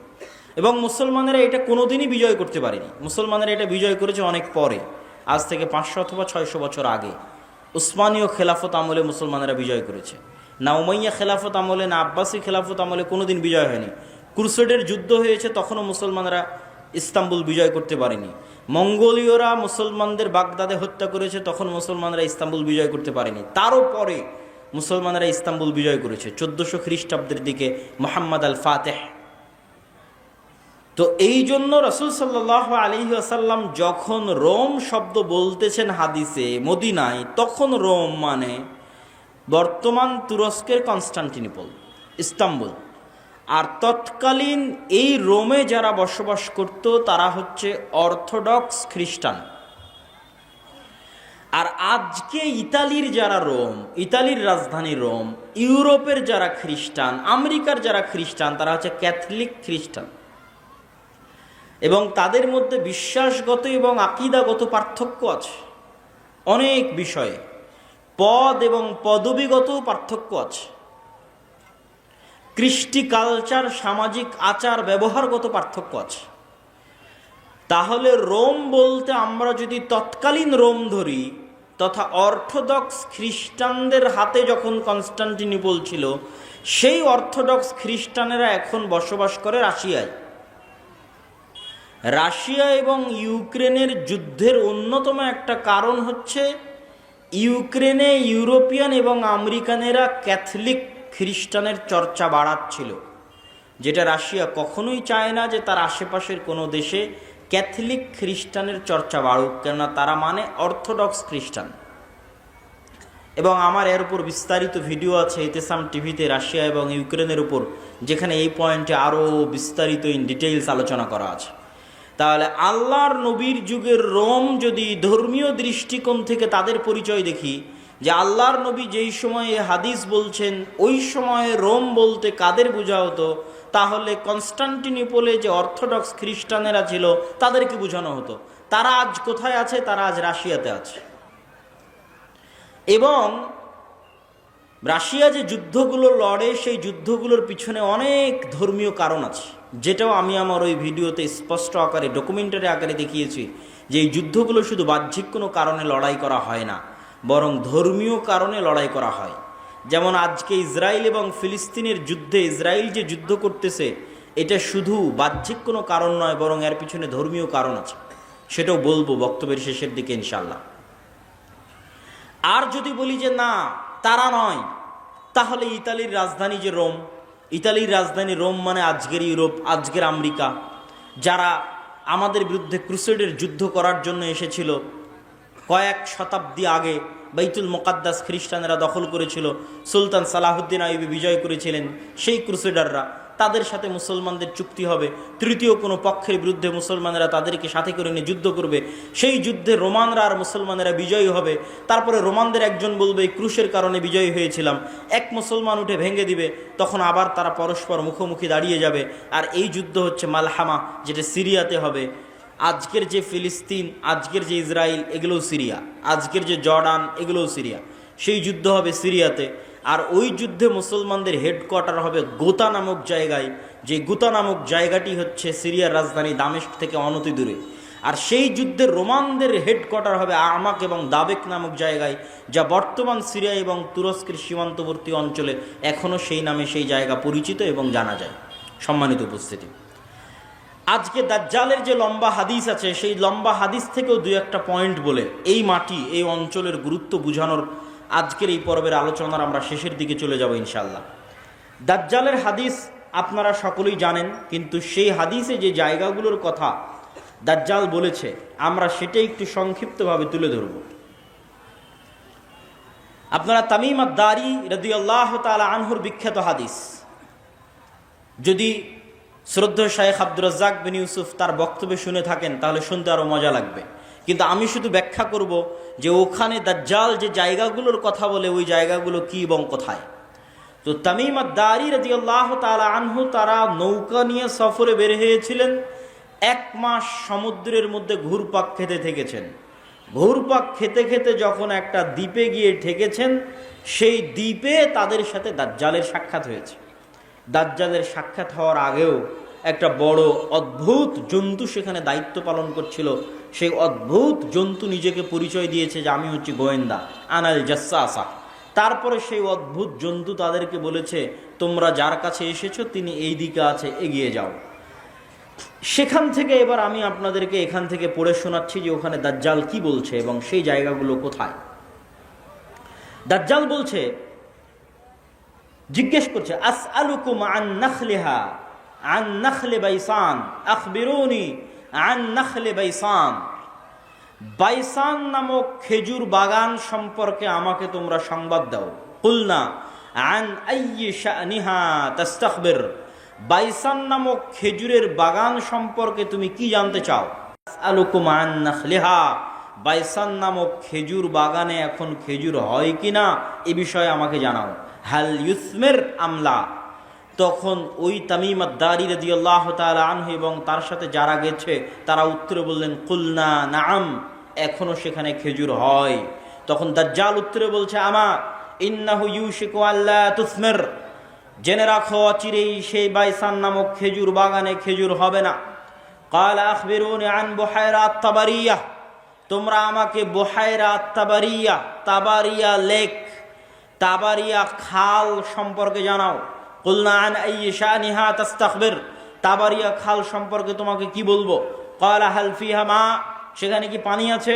এবং মুসলমানেরা এটা কোনোদিনই বিজয় করতে পারেনি। মুসলমানেরা এটা বিজয় করেছে অনেক পরে, আজ থেকে 500 অথবা 600 বছর আগে। উসমানীয় খেলাফত আমলে মুসলমানেরা বিজয় করেছে, না উমাইয়া খেলাফত আমলে, না আব্বাসী খেলাফত আমলে কোনোদিন বিজয় হয়নি। ক্রুসেডের যুদ্ধ হয়েছে, তখনও মুসলমানেরা ইস্তাম্বুল বিজয় করতে পারেনি। মঙ্গোলীয়রা মুসলমানদের বাগদাদে হত্যা করেছে, তখন মুসলমানরা ইস্তাম্বুল বিজয় করতে পারেনি। তারও পরে মুসলমানেরা ইস্তাম্বুল বিজয় করেছে 1400 খ্রিস্টাব্দের দিকে মুহাম্মদ আল ফাতেহ। তো এই জন্য রাসূল সাল্লাল্লাহু আলাইহি ওয়াসাল্লাম যখন রোম শব্দ বলতেছেন হাদিসে মদিনায়, তখন রোম মানে বর্তমান তুরস্কের কনস্টান্টিনোপল, ইস্তাম্বুল। আর তৎকালীন এই রোমে যারা বসবাস করত তারা হচ্ছে অর্থোডক্স খ্রিস্টান। আর আজকে ইতালির যারা রোম, ইতালির রাজধানী রোম, ইউরোপের যারা খ্রিস্টান, আমেরিকার যারা খ্রিস্টান, তারা হচ্ছে ক্যাথলিক খ্রিস্টান। এবং তাদের মধ্যে বিশ্বাসগত এবং আকীদাগত পার্থক্য আছে অনেক বিষয়ে, পদ এবং পদবীগত পার্থক্য আছে, কৃষ্টি কালচার, সামাজিক আচার ব্যবহারগত পার্থক্য আছে। তাহলে রোম বলতে আমরা যদি তৎকালীন রোম ধরি, তথা অর্থোডক্স খ্রিস্টানদের হাতে যখন কনস্টান্টিনোপল ছিল, সেই অর্থোডক্স খ্রিস্টানেরা এখন বসবাস করে রাশিয়ায়। রাশিয়া এবং ইউক্রেনের যুদ্ধের অন্যতম একটা কারণ হচ্ছে ইউক্রেনে ইউরোপিয়ান এবং আমেরিকানেরা ক্যাথলিক খ্রিস্টানের চর্চা বাড়াচ্ছিল, যেটা রাশিয়া কখনোই চায় না যে তার আশেপাশের কোনো দেশে ক্যাথলিক খ্রিস্টানের চর্চা বাড়ুক, কেননা তারা মানে অর্থোডক্স খ্রিস্টান। এবং আমার এর উপর বিস্তারিত ভিডিও আছে ইতেসাম টিভিতে রাশিয়া এবং ইউক্রেনের উপর, যেখানে এই পয়েন্টে আরও বিস্তারিত ইন ডিটেইলস আলোচনা করা আছে। তাহলে আল্লাহর নবীর যুগের রোম যদি ধর্মীয় দৃষ্টিকোণ থেকে তাদের পরিচয় দেখি, যে আল্লাহর নবী যেই সময়ে হাদিস বলছেন ওই সময়ে রোম বলতে কাদের বোঝা হতো, তাহলে কনস্টান্টিনোপলে যে অর্থোডক্স খ্রিস্টানেরা ছিল তাদেরকে বোঝানো হতো। তারা আজ কোথায় আছে? তারা আজ রাশিয়াতে আছে। এবং রাশিয়া যে যুদ্ধগুলো লড়ে, সেই যুদ্ধগুলোর পিছনে অনেক ধর্মীয় কারণ আছে, যেটাও আমি আমার ওই ভিডিওতে স্পষ্ট আকারে ডকুমেন্টারি আকারে দেখিয়েছি, যে এই যুদ্ধগুলো শুধু বাহ্যিক কোনো কারণে লড়াই করা হয় না, বরং ধর্মীয় কারণে লড়াই করা হয়। যেমন আজকে ইসরায়েল এবং ফিলিস্তিনের যুদ্ধে ইসরায়েল যে যুদ্ধ করতেছে, এটা শুধু বাহ্যিক কোনো কারণ নয়, বরং এর পিছনে ধর্মীয় কারণ আছে, সেটাও বলবো বক্তব্যের শেষের দিকে ইনশাল্লাহ। আর যদি বলি যে না তারা নয়, তাহলে ইতালির রাজধানী যে রোম, ইতালির রাজধানী রোম মানে আজকের ইউরোপ, আজকের আমেরিকা, যারা আমাদের বিরুদ্ধে ক্রুসেডের যুদ্ধ করার জন্য এসেছিল কয়েক শতাব্দী আগে, বাইতুল মুকাদ্দাস খ্রিস্টানেরা দখল করেছিল, সুলতান সালাহুদ্দিন আইয়ুবী বিজয় করেছিলেন, সেই ক্রুসেডাররা, তাদের সাথে মুসলমানদের চুক্তি হবে, তৃতীয় কোনো পক্ষের বিরুদ্ধে মুসলমানেরা তাদেরকে সাথে করে নিয়ে যুদ্ধ করবে, সেই যুদ্ধে রোমানরা আর মুসলমানেরা বিজয়ী হবে। তারপরে রোমানদের একজন বলবে এই ক্রুশের কারণে বিজয়ী হয়েছিলাম, এক মুসলমান উঠে ভেঙে দিবে, তখন আবার তারা পরস্পর মুখোমুখি দাঁড়িয়ে যাবে। আর এই যুদ্ধ হচ্ছে মালহামা, যেটা সিরিয়াতে হবে। আজকের যে ফিলিস্তিন, আজকের যে ইসরায়েল, এগুলোও সিরিয়া, আজকের যে জর্ডান, এগুলোও সিরিয়া। সেই যুদ্ধ হবে সিরিয়াতে। আর ওই যুদ্ধে মুসলমানদের হেডকোয়ার্টার হবে গোতা নামক জায়গায়, যে গোতা নামক জায়গাটি হচ্ছে সিরিয়ার রাজধানী দামেস্ক থেকে অনতি দূরে। আর সেই যুদ্ধে রোমানদের হেডকোয়ার্টার হবে আমাক এবং দাবেক নামক জায়গায়, যা বর্তমান সিরিয়া এবং তুরস্কের সীমান্তবর্তী অঞ্চলে এখনও সেই নামে সেই জায়গা পরিচিত এবং জানা যায়। সম্মানিত উপস্থিতি, আজকে দাজ্জালের যে লম্বা হাদিস আছে, সেই লম্বা হাদিস থেকেও দুই একটা পয়েন্ট বলে এই মাটি, এই অঞ্চলের গুরুত্ব বোঝানোর আজকের এই পর্বের আলোচনার আমরা শেষের দিকে চলে যাব ইনশাআল্লাহ। দাজ্জালের হাদিস আপনারা সকলেই জানেন, কিন্তু সেই হাদিসে যে জায়গাগুলোর কথা দাজ্জাল বলেছে, আমরা সেটাই একটু সংক্ষিপ্তভাবে তুলে ধরব। আপনারা তামিম আদ-দারি রাদিয়াল্লাহু তাআলা আনহুর বিখ্যাত হাদিস, যদি শ্রদ্ধেয় শায়েখ আব্দুর রাজ্জাক বিন ইউসুফ তার বক্তব্য শুনে থাকেন তাহলে শুনতে আরও মজা লাগবে, কিন্তু আমি শুধু ব্যাখ্যা করব যে ওখানে দাজ্জাল যে জায়গাগুলোর কথা বলে ওই জায়গাগুলো কি এবং কোথায়। তো তামিম আদ-দারি রাদিয়াল্লাহু তাআলা আনহু তারা নৌকা নিয়ে সফরে বের হয়েছিলেন, 1 মাস সমুদ্রের মধ্যে ঘুরপাক খেতে থেকেছেন। ঘুরপাক খেতে খেতে যখন একটা দ্বীপে গিয়ে ঠেকেছেন, সেই দ্বীপে তাদের সাথে দাজ্জালের সাক্ষাৎ হয়েছে। দাজ্জালের সাক্ষাৎ হওয়ার আগেও একটা বড় অদ্ভুত জন্তু সেখানে দায়িত্ব পালন করছিল। সেই অদ্ভুত জন্তু নিজেকে পরিচয় দিয়েছে যে আমি হচ্ছি গোয়েন্দা, আনাল জাসসাসা। তারপরে সেই অদ্ভুত জন্তু তাদেরকে বলেছে তোমরা যার কাছে এসেছো তিনি এই দিকে আছে, এগিয়ে যাও। সেখান থেকে এবার আমি আপনাদেরকে এখান থেকে পড়ে শোনাচ্ছি যে ওখানে দাজ্জাল কি বলছে এবং সেই জায়গাগুলো কোথায়। দাজ্জাল বলছে, জিজ্ঞেস করছে, আসআলুকুম আন নাখলিহা আন নাখলে বাইসান আখবিরুনি আন নাখলে বাইসান। বাইসান নামক খেজুর বাগান সম্পর্কে আমাকে তোমরা সংবাদ দাও। কুলনা আন আইয়ি শানিহা তাস্তাখবির। বাইসান নামক খেজুরের বাগান সম্পর্কে তুমি কি জানতে চাও? আসআলুকুম আন নাখলিহা, বাইসান নামক খেজুর বাগানে এখন খেজুর হয় কিনা এ বিষয়ে আমাকে জানাও। হাল ইউসমির আমলা, তখন ওই তামিম আদ-দারি রাদিয়াল্লাহু তাআলা আনহু এবং তার সাথে যারা গেছে তারা উত্তরে বললেন কুলনা নাআম, এখনো সেখানে খেজুর হয়। তখন দাজ্জাল উত্তরে বলছে আমা ইন্নাহু ইউশিকু আল্লা তুসমির, জেনে রাখো অচিরেই সেই বাইসান নামক খেজুর বাগানে খেজুর হবে না। ক্বালা আখবিরুনি আন বুহায়রা আত-তাবারিয়া, তোমরা আমাকে বুহায়রা আত-তাবারিয়া, তাবারিয়া লেক, তাবারিয়া খাল সম্পর্কে জানাও। কুলনা আন আইয়ি শানিহা তাস্তাখবির, তাবারিয়া খাল সম্পর্কে তোমাকে কি বলবো? ক্বালা হাল ফিহা মা, সেখানে কি পানি আছে?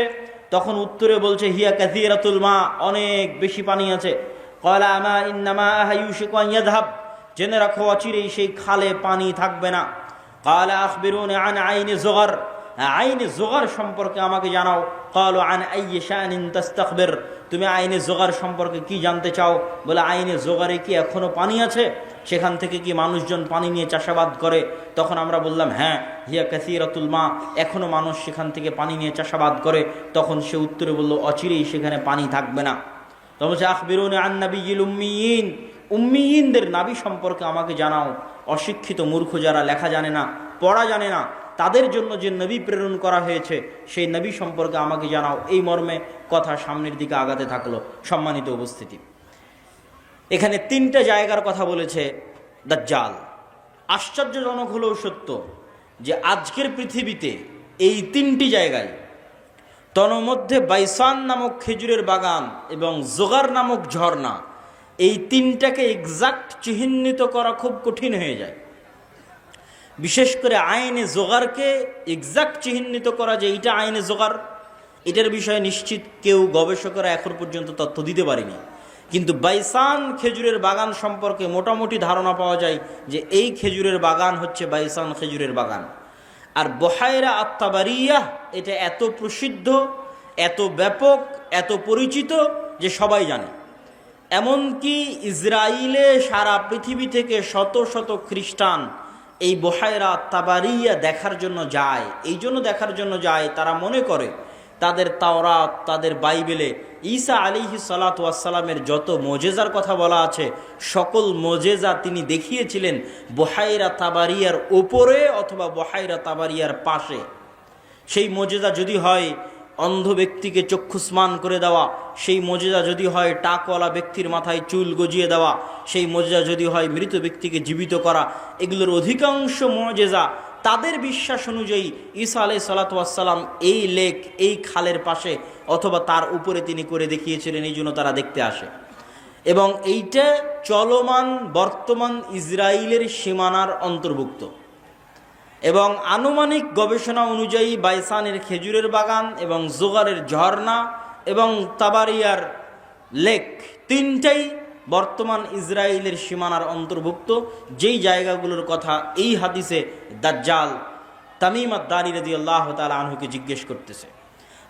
তখন উত্তরে বলছে হিয়া কাসীরাতুল মা, অনেক বেশি পানি আছে। ক্বালা আমা ইন্নামা ইউশিকু আন ইয়াযহাব, জেনে রাখো অচিরেই সেই খালে পানি থাকবে না। ক্বালা আখবিরুনি আন আইনি যুগার, আইনে জোগার সম্পর্কে আমাকে জানাও। ক্বালু আন আইয়ি শানিন তাস্তাখবির, তুমি আইনে জোগার সম্পর্কে কি জানতে চাও? বলে আইনে জোগারে কি এখনো পানি আছে? সেখান থেকে কি মানুষজন পানি নিয়ে চাষাবাদ করে? তখন আমরা বললাম হ্যাঁ, হিয়া কাসীরাতুল মা, এখনো মানুষ সেখান থেকে পানি নিয়ে চাষাবাদ করে। তখন সে উত্তরে বলল অচিরেই সেখানে পানি থাকবে না। তখন সে আখবিরুনি আন নাবিয়্যিল উম্মিয়িন, উম্মিয়িনদের নাবী সম্পর্কে আমাকে জানাও। অশিক্ষিত মূর্খ যারা লেখা জানে না, পড়া জানে না, তাদের জন্য যে নবী প্রেরণ করা হয়েছে সেই নবী সম্পর্কে আমাকে জানাও। এই মর্মে কথা সামনের দিকে আগাতে থাকলো। সম্মানিত উপস্থিতি, এখানে তিনটা জায়গার কথা বলেছে দাজ্জাল। আশ্চর্যজনক হলেও সত্য যে আজকের পৃথিবীতে এই তিনটি জায়গায়, তন্মধ্যে বাইসান নামক খেজুরের বাগান এবং জোগার নামক ঝর্ণা, এই তিনটাকে এক্সাক্ট চিহ্নিত করা খুব কঠিন হয়ে যায়। বিশেষ করে আইনে জোগারকে এক্সাক্ট চিহ্নিত করা যে এইটা আইনে জোগার, এটার বিষয়ে নিশ্চিত কেউ গবেষকরা এখন পর্যন্ত তথ্য দিতে পারেনি। কিন্তু বাইসান খেজুরের বাগান সম্পর্কে মোটামুটি ধারণা পাওয়া যায় যে এই খেজুরের বাগান হচ্ছে বাইসান খেজুরের বাগান। আর বুহায়রা আত-তাবারিয়া এটা এত প্রসিদ্ধ, এত ব্যাপক, এত পরিচিত যে সবাই জানে। এমনকি ইসরায়েলে সারা পৃথিবী থেকে শত শত খ্রিস্টান এই বুহায়রা তাবারিয়া দেখার জন্য যায়। এই জন্য দেখার জন্য যায়, তারা মনে করে তাদের তাওরাত, তাদের বাইবেলে ঈসা আলাইহিস সালাতু ওয়াস সালামের যত মুজিজার কথা বলা আছে, সকল মুজিজা তিনি দেখিয়েছিলেন বুহায়রা তাবারিয়ার উপরে অথবা বুহায়রা তাবারিয়ার পাশে। সেই মুজিজা যদি হয় অন্ধ ব্যক্তিকে চক্ষুস্মান করে দেওয়া, সেই মুজিজা যদি হয় টাকওয়ালা ব্যক্তির মাথায় চুল গজিয়ে দেওয়া, সেই মুজিজা যদি হয় মৃত ব্যক্তিকে জীবিত করা, এগুলোর অধিকাংশ মুজিজা তাদের বিশ্বাস অনুযায়ী ঈসা আলাইহিস সালাতু ওয়াস সালাম এই লেক, এই খালের পাশে অথবা তার উপরে তিনি করে দেখিয়েছিলেন, এই জন্য তারা দেখতে আসে। এবং এইটা চলমান বর্তমান ইসরায়েলের সীমানার অন্তর্ভুক্ত। এবং আনুমানিক গবেষণা অনুযায়ী বাইসানের খেজুরের বাগান এবং জোগারের ঝর্ণা এবং তাবারিয়ার লেক তিনটাই বর্তমান ইসরায়েলের সীমানার অন্তর্ভুক্ত, যেই জায়গাগুলোর কথা এই হাদিসে দাজ্জাল তামিম আদ-দারি রাদিয়াল্লাহু তাআলা আনহুকে জিজ্ঞেস করতেছে।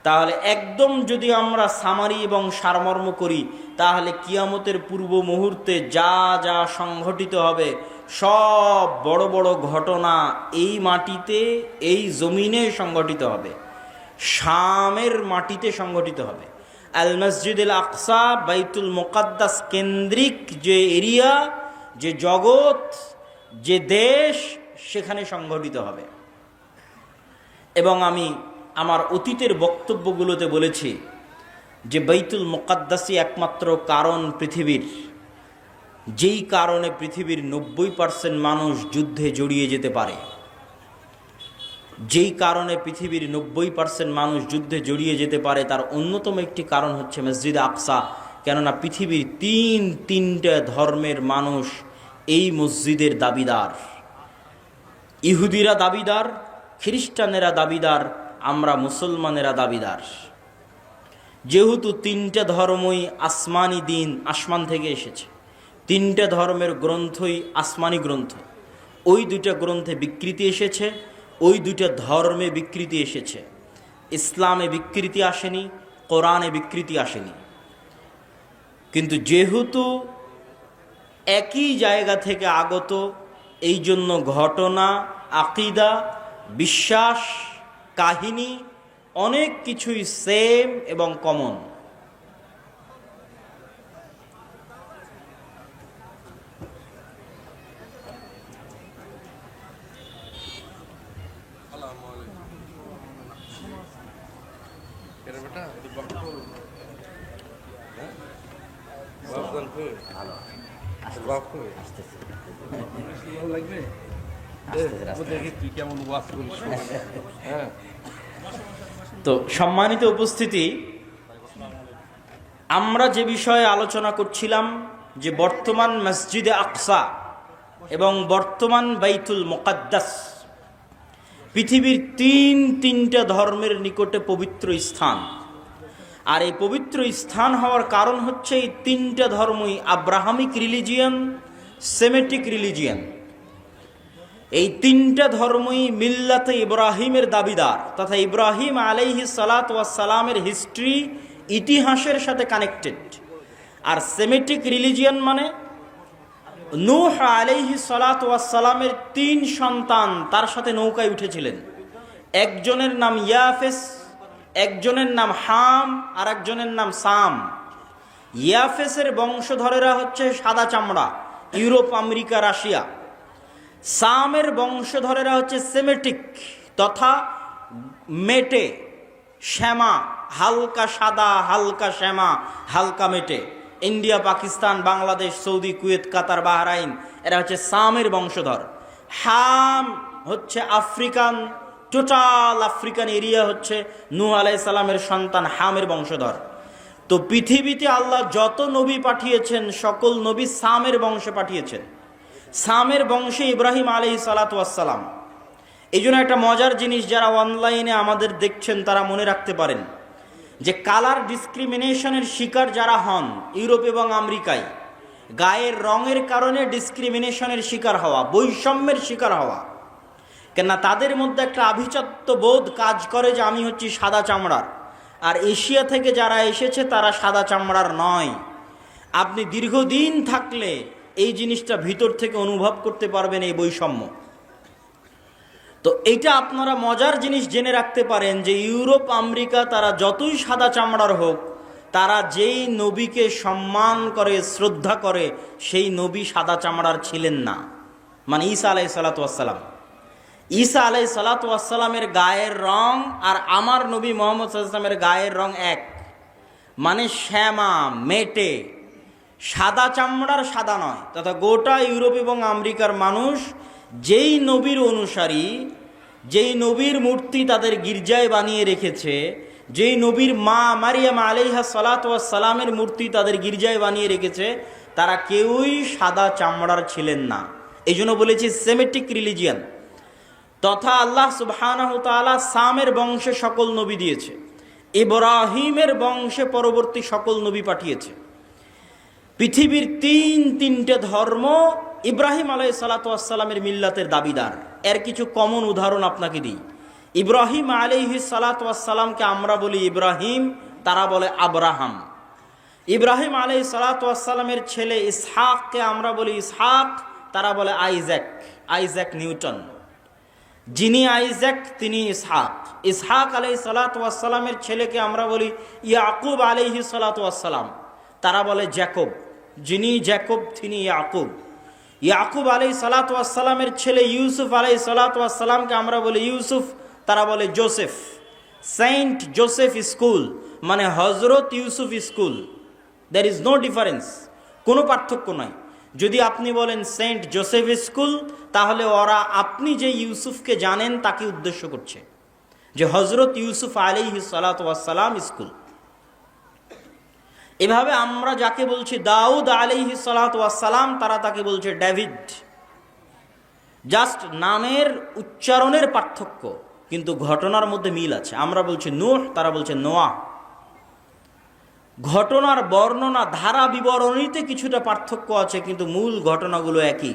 তাহলে একদম যদি আমরা সামারি এবং সারমর্ম করি, তাহলে কিয়ামতের পূর্ব মুহূর্তে যা যা সংঘটিত হবে সব বড় বড় ঘটনা এই মাটিতে, এই জমিনে সংঘটিত হবে, শামের মাটিতে সংঘটিত হবে। আল মসজিদুল আকসা, বাইতুল মুকাদ্দাস কেন্দ্রিক যে এরিয়া, যে জগৎ, যে দেশ, সেখানে সংঘটিত হবে। এবং আমি আমার অতীতের বক্তব্যগুলোতে বলেছি যে বাইতুল মুকাদ্দাসই একমাত্র কারণ পৃথিবীর, যেই কারণে পৃথিবীর 90% মানুষ যুদ্ধে জড়িয়ে যেতে পারে। যেই কারণে পৃথিবীর 90% মানুষ যুদ্ধে জড়িয়ে যেতে পারে তার অন্যতম একটি কারণ হচ্ছে মসজিদ আকসা। কেননা পৃথিবীর তিনটা ধর্মের মানুষ এই মসজিদের দাবিদার। ইহুদিরা দাবিদার, খ্রিস্টানেরা দাবিদার, আমরা মুসলমানেরা দাবিদার। যেহেতু তিনটা ধর্মই আসমানি দিন, আসমান থেকে এসেছে, তিনটা ধর্মের গ্রন্থই আসমানি গ্রন্থ, ওই দুইটা গ্রন্থে বিকৃতি এসেছে, ওই দুইটা ধর্মে বিকৃতি এসেছে। ইসলামে বিকৃতি আসেনি, কোরআনে বিকৃতি আসেনি। কিন্তু যেহেতু একই জায়গা থেকে আগত, এই জন্য ঘটনা, আকিদা, বিশ্বাস, কাহিনী অনেক কিছুই সেম এবং কমন। তো সম্মানিত উপস্থিতি, আমরা যে বিষয়ে আলোচনা করছিলাম যে বর্তমান মসজিদে আকসা এবং বর্তমান বাইতুল মুকাদ্দাস পৃথিবীর তিনটা ধর্মের নিকটে পবিত্র স্থান। আর এই পবিত্র স্থান হওয়ার কারণ হচ্ছে এই তিনটা ধর্মই আব্রাহামিক রিলিজিয়ান, সেমেটিক রিলিজিয়ান। এই তিনটা ধর্মই মিল্লাতে ইব্রাহিমের দাবিদার, তথা ইব্রাহিম আলাইহিস সালাতু ওয়াস সালামের হিস্ট্রি, ইতিহাসের সাথে কানেক্টেড। আর সেমেটিক রিলিজিয়ান মানে নূহ আলাইহিস সালাতু ওয়াস সালামের 3 সন্তান তার সাথে নৌকায় উঠেছিলেন। একজনের নাম ইয়াফেস, একজনের নাম হাম, আর একজনের নাম সাম। ইয়াফেসের বংশধরেরা হচ্ছে সাদা চামড়া, ইউরোপ, আমেরিকা, রাশিয়া। সামের বংশধরেরা হচ্ছে সেমেটিক তথা মেটে, শ্যামা, হালকা সাদা, হালকা শ্যামা, হালকা মেটে। India, Pakistan, Bangladesh, Saudi, Kuwait, Qatar, Bahrain, এরা হচ্ছে সামের বংশধর। হাম হচ্ছে আফ্রিকান, টোটাল আফ্রিকান এরিয়া হচ্ছে নূহ আলাইহিস সালামের সন্তান হামের বংশধর। তো পৃথিবীতে আল্লাহ যত নবী পাঠিয়েছেন সকল নবী সামের বংশে পাঠিয়েছেন। সামের বংশে ইব্রাহিম আলাইহিস সালাতু ওয়াস সালাম। এই জন্য একটা মজার জিনিস, যারা অনলাইনে আমাদের দেখছেন তারা মনে রাখতে পারেন যে কালার ডিসক্রিমিনেশনের শিকার যারা হন ইউরোপ এবং আমেরিকায়, গায়ের রঙের কারণে ডিসক্রিমিনেশনের শিকার হওয়া, বৈষম্যের শিকার হওয়া, কেননা তাদের মধ্যে একটা আভিজাত্য বোধ কাজ করে যে আমি হচ্ছি সাদা চামড়ার, আর এশিয়া থেকে যারা এসেছে তারা সাদা চামড়ার নয়। আপনি দীর্ঘদিন থাকলে এই জিনিসটা ভিতর থেকে অনুভব করতে পারবেন, এই বৈষম্য। তো এইটা আপনারা মজার জিনিস জেনে রাখতে পারেন যে ইউরোপ, আমেরিকা তারা যতই সাদা চামড়ার হোক, তারা যেই নবীকে সম্মান করে, শ্রদ্ধা করে, সেই নবী সাদা চামড়ার ছিলেন না। মানে ঈসা আলাইহিস সালাতু ওয়াস সালাম, ঈসা আলাইহিস সালাতু ওয়াস সালামের গায়ের রং আর আমার নবী মুহাম্মদ সাল্লাল্লাহু আলাইহি ওয়াসাল্লামের গায়ের রং এক। মানে শ্যামা, মেটে, সাদা চামড়ার সাদা নয়। তথা গোটা ইউরোপ এবং আমেরিকার মানুষ যেই নবীর অনুসারী, যেই নবীর মূর্তি তাদের গির্জায় বানিয়ে রেখেছে, যেই নবীর মা মারিয়াম আলাইহা সালাতু ওয়াস সালামের মূর্তি তাদের গির্জায় বানিয়ে রেখেছে, তারা কেউই সাদা চামড়ার ছিলেন না। এই জন্য বলেছি সেমেটিক রিলিজিয়ান। তথা আল্লাহ সুবহানাহু ওয়া তাআলা সামের বংশে সকল নবী দিয়েছে, ইব্রাহিমের বংশে পরবর্তী সকল নবী পাঠিয়েছে। পৃথিবীর তিনটে ধর্ম ইব্রাহিম আলাইহিস সালাতু ওয়াস সালামের মিল্লাতের দাবিদার। এর কিছু কমন উদাহরণ আপনাকে দিই। ইব্রাহিম আলাইহিস সালাতু ওয়াস সালামকে আমরা বলি ইব্রাহিম, তারা বলে আব্রাহাম। ইব্রাহিম আলাইহিস সালাতু ওয়াস সালামের ছেলে ইসহাককে আমরা বলি ইসহাক, তারা বলে আইজ্যাক, আইজ্যাক নিউটন। যিনি আইজ্যাক তিনি ইসহাক। ইসহাক আলাইহিস সালাতু ওয়াস সালামের ছেলেকে আমরা বলি ইয়াকুব আলাইহিস সালাতু ওয়াস সালাম, তারা বলে জ্যাকব। যিনি জ্যাকব তিনি ইয়াকুব। ইয়াকুব আলাইহিস সালাতু ওয়াস সালামের ছেলে ইউসুফ আলাইহিস সালাতু ওয়াস সালামকে আমরা বলি ইউসুফ, তারা বলে জোসেফ। সেন্ট জোসেফ স্কুল মানে Hazrat Yusuf school. There is no difference, কোনো পার্থক্য নয়। যদি আপনি বলেন সেন্ট জোসেফ স্কুল, তাহলে ওরা আপনি যে ইউসুফকে জানেন তাকে উদ্দেশ্য করছে, যে হজরত ইউসুফ আলাইহিস সালাতু ওয়াস সালাম স্কুল। এভাবে আমরা যাকে বলছি দাউদ আলাইহিস সালাতু ওয়াস সালাম, তারা তাকে বলছে ডেভিড। জাস্ট নামের উচ্চারণের পার্থক্য, কিন্তু ঘটনার মধ্যে মিল আছে। আমরা বলছি নূহ, তারা বলছে নোয়াহ। ঘটনার বর্ণনা, ধারা বিবরণীতে কিছুটা পার্থক্য আছে, কিন্তু মূল ঘটনাগুলো একই।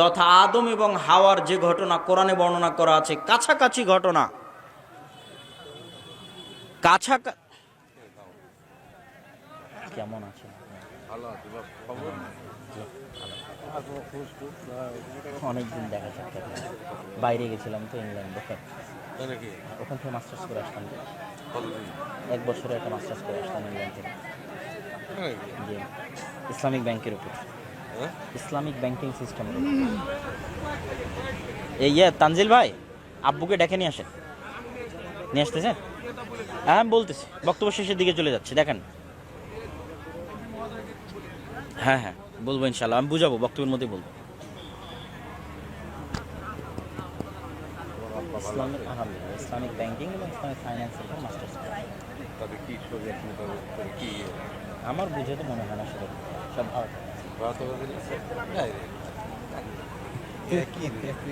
তথা আদম এবং হাওয়ার যে ঘটনা কোরআনে বর্ণনা করা আছে, কাছাকাছি ঘটনা। কেমন আছে? অনেকদিন দেখা সাক্ষাৎ নেই। বাইরে গেছিলাম তো ইংল্যান্ডে, তাই নাকি? ওখান থেকে মাস্টার্স করে আসলাম। কতদিন? 1 বছরে একটা মাস্টার্স করে আসলাম ইংল্যান্ড থেকে। তাই নাকি? জি, ইসলামিক ব্যাংকের উপর, হ্যাঁ? Islamic banking system. এই তানজিল ভাই, আব্বুকে ডেকে নিয়ে আসেন। নিয়ে আসতেছেন? হ্যাঁ, আমি বলতেছি, বক্তব্য শেষের দিকে চলে যাচ্ছে, দেখেন। হ্যাঁ হ্যাঁ, বলবো ইনশাল্লাহ, আমি বুঝাবো, বক্তব্যের মধ্যে বলবো। ইসলামিক, আলহামদুলিল্লাহ, ইসলামিক ব্যাংকিং এবং ইসলামিক ফাইন্যান্সের উপর মাস্টার্স। তাদের কি শরীয়ত মোতাবেক কি আমার বুঝে তো মনে হয় না সেটা সব ভালো। ভারত কি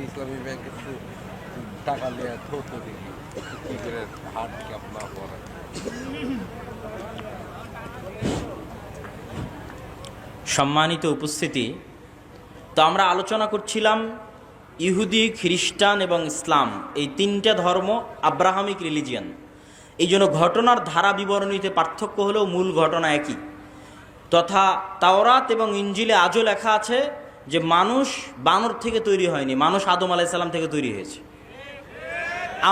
ইসলামী ব্যাংকের টাকা নিয়ে ধরত দেখি কি করে হাট ক্যাপ না পড়ে। সম্মানিত উপস্থিতি, তো আমরা আলোচনা করছিলাম ইহুদি, খ্রিস্টান এবং ইসলাম, এই 3টা ধর্ম আব্রাহামিক রিলিজিয়ান। এই জন্য ঘটনার ধারা বিবরণীতে পার্থক্য হলেও মূল ঘটনা একই। তথা তাওরাত এবং ইঞ্জিলে আজও লেখা আছে যে মানুষ বানর থেকে তৈরি হয়নি, মানুষ আদম আলাইহিস সালাম থেকে তৈরি হয়েছে।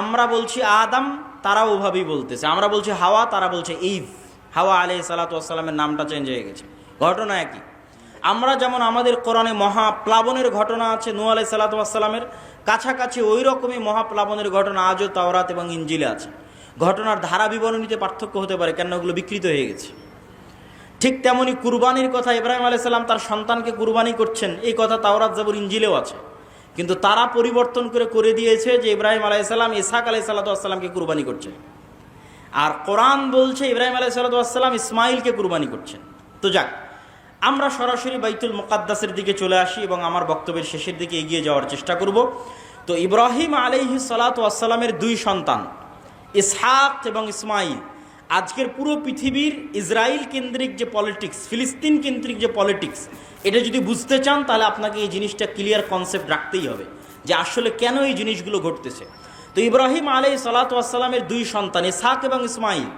আমরা বলছি আদম, তারা ওভাবেই বলতেছে। আমরা বলছি হাওয়া, তারা বলছে ইভ। হাওয়া আলাইহিস সালাতু ওয়াস সালামের নামটা চেঞ্জ হয়ে গেছে, ঘটনা একই। আমরা যেমন আমাদের কোরআনে মহাপ্লাবনের ঘটনা আছে নূহ আলাইহিস সালাতু ওয়াস সালামের, কাছাকাছি ওই রকমই মহাপ্লাবনের ঘটনা আজও তাওরাত এবং ইঞ্জিলে আছে। ঘটনার ধারা বিবরণীতে পার্থক্য হতে পারে, কেন ওগুলো বিকৃত হয়ে গেছে। ঠিক তেমনি কুরবানির কথা, ইব্রাহিম আলাইহিস সালাম তার সন্তানকে কুরবানি করছেন, এই কথা তাওরাত জাবুর ইঞ্জিলেও আছে। কিন্তু তারা পরিবর্তন করে দিয়েছে যে ইব্রাহিম আলাইহিস সালাম ইসহাক আলাইহিস সালাতু ওয়াস সালামকে কুরবানি করছেন, আর কোরআন বলছে ইব্রাহিম আলাইহিস সালাতু ওয়াস সালাম ইসমাইলকে কুরবানি করছেন। তো যাক, আমরা সরাসরি বাইতুল মুকাদ্দাসের দিকে চলে আসি এবং আমার বক্তব্যের শেষের দিকে এগিয়ে যাওয়ার চেষ্টা করব। তো ইব্রাহিম আলাইহিস সালাতু ওয়াস সালামের 2 সন্তান ইসহাক এবং ইসমাইল, আজকের পুরো পৃথিবীর ইসরায়েল কেন্দ্রিক যে পলিটিক্স, ফিলিস্তিন কেন্দ্রিক যে পলিটিক্স, এটা যদি বুঝতে চান তাহলে আপনাকে এই জিনিসটা ক্লিয়ার কনসেপ্ট রাখতেই হবে যে আসলে কেন এই জিনিসগুলো ঘটতেছে। তো ইব্রাহিম আলাইহিস সালাতু ওয়াস সালামের 2 সন্তান ইসহাক এবং ইসমাইল।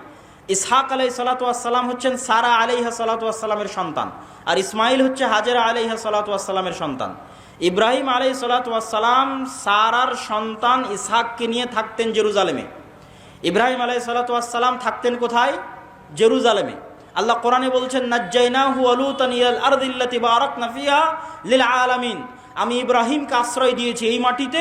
ইসহাক আলাইহিস সালাতু ওয়াস সালাম হচ্ছেন সারা আলাইহা সালাতু ওয়াস সালামের সন্তান, আর ইসমাইল হচ্ছে হাজেরা আলাইহা সালাতু ওয়াস সালামের সন্তান। ইব্রাহিম আলাইহিস সালাতু ওয়াস সালাম সারার সন্তান ইসহাককে নিয়ে থাকতেন জেরুজালেমে। ইব্রাহিম আলাইহিস সালাতু ওয়াস সালাম থাকতেন কোথায়? জেরুজালেমে। আল্লাহ কোরআনে বলছেন নাজ্জাইনাহু ওয়া লূতান ইলাল আরদিল্লাতি বারাকনা ফিহা লিল আলামিন। আমি ইব্রাহিমকে আশ্রয় দিয়েছি এই মাটিতে,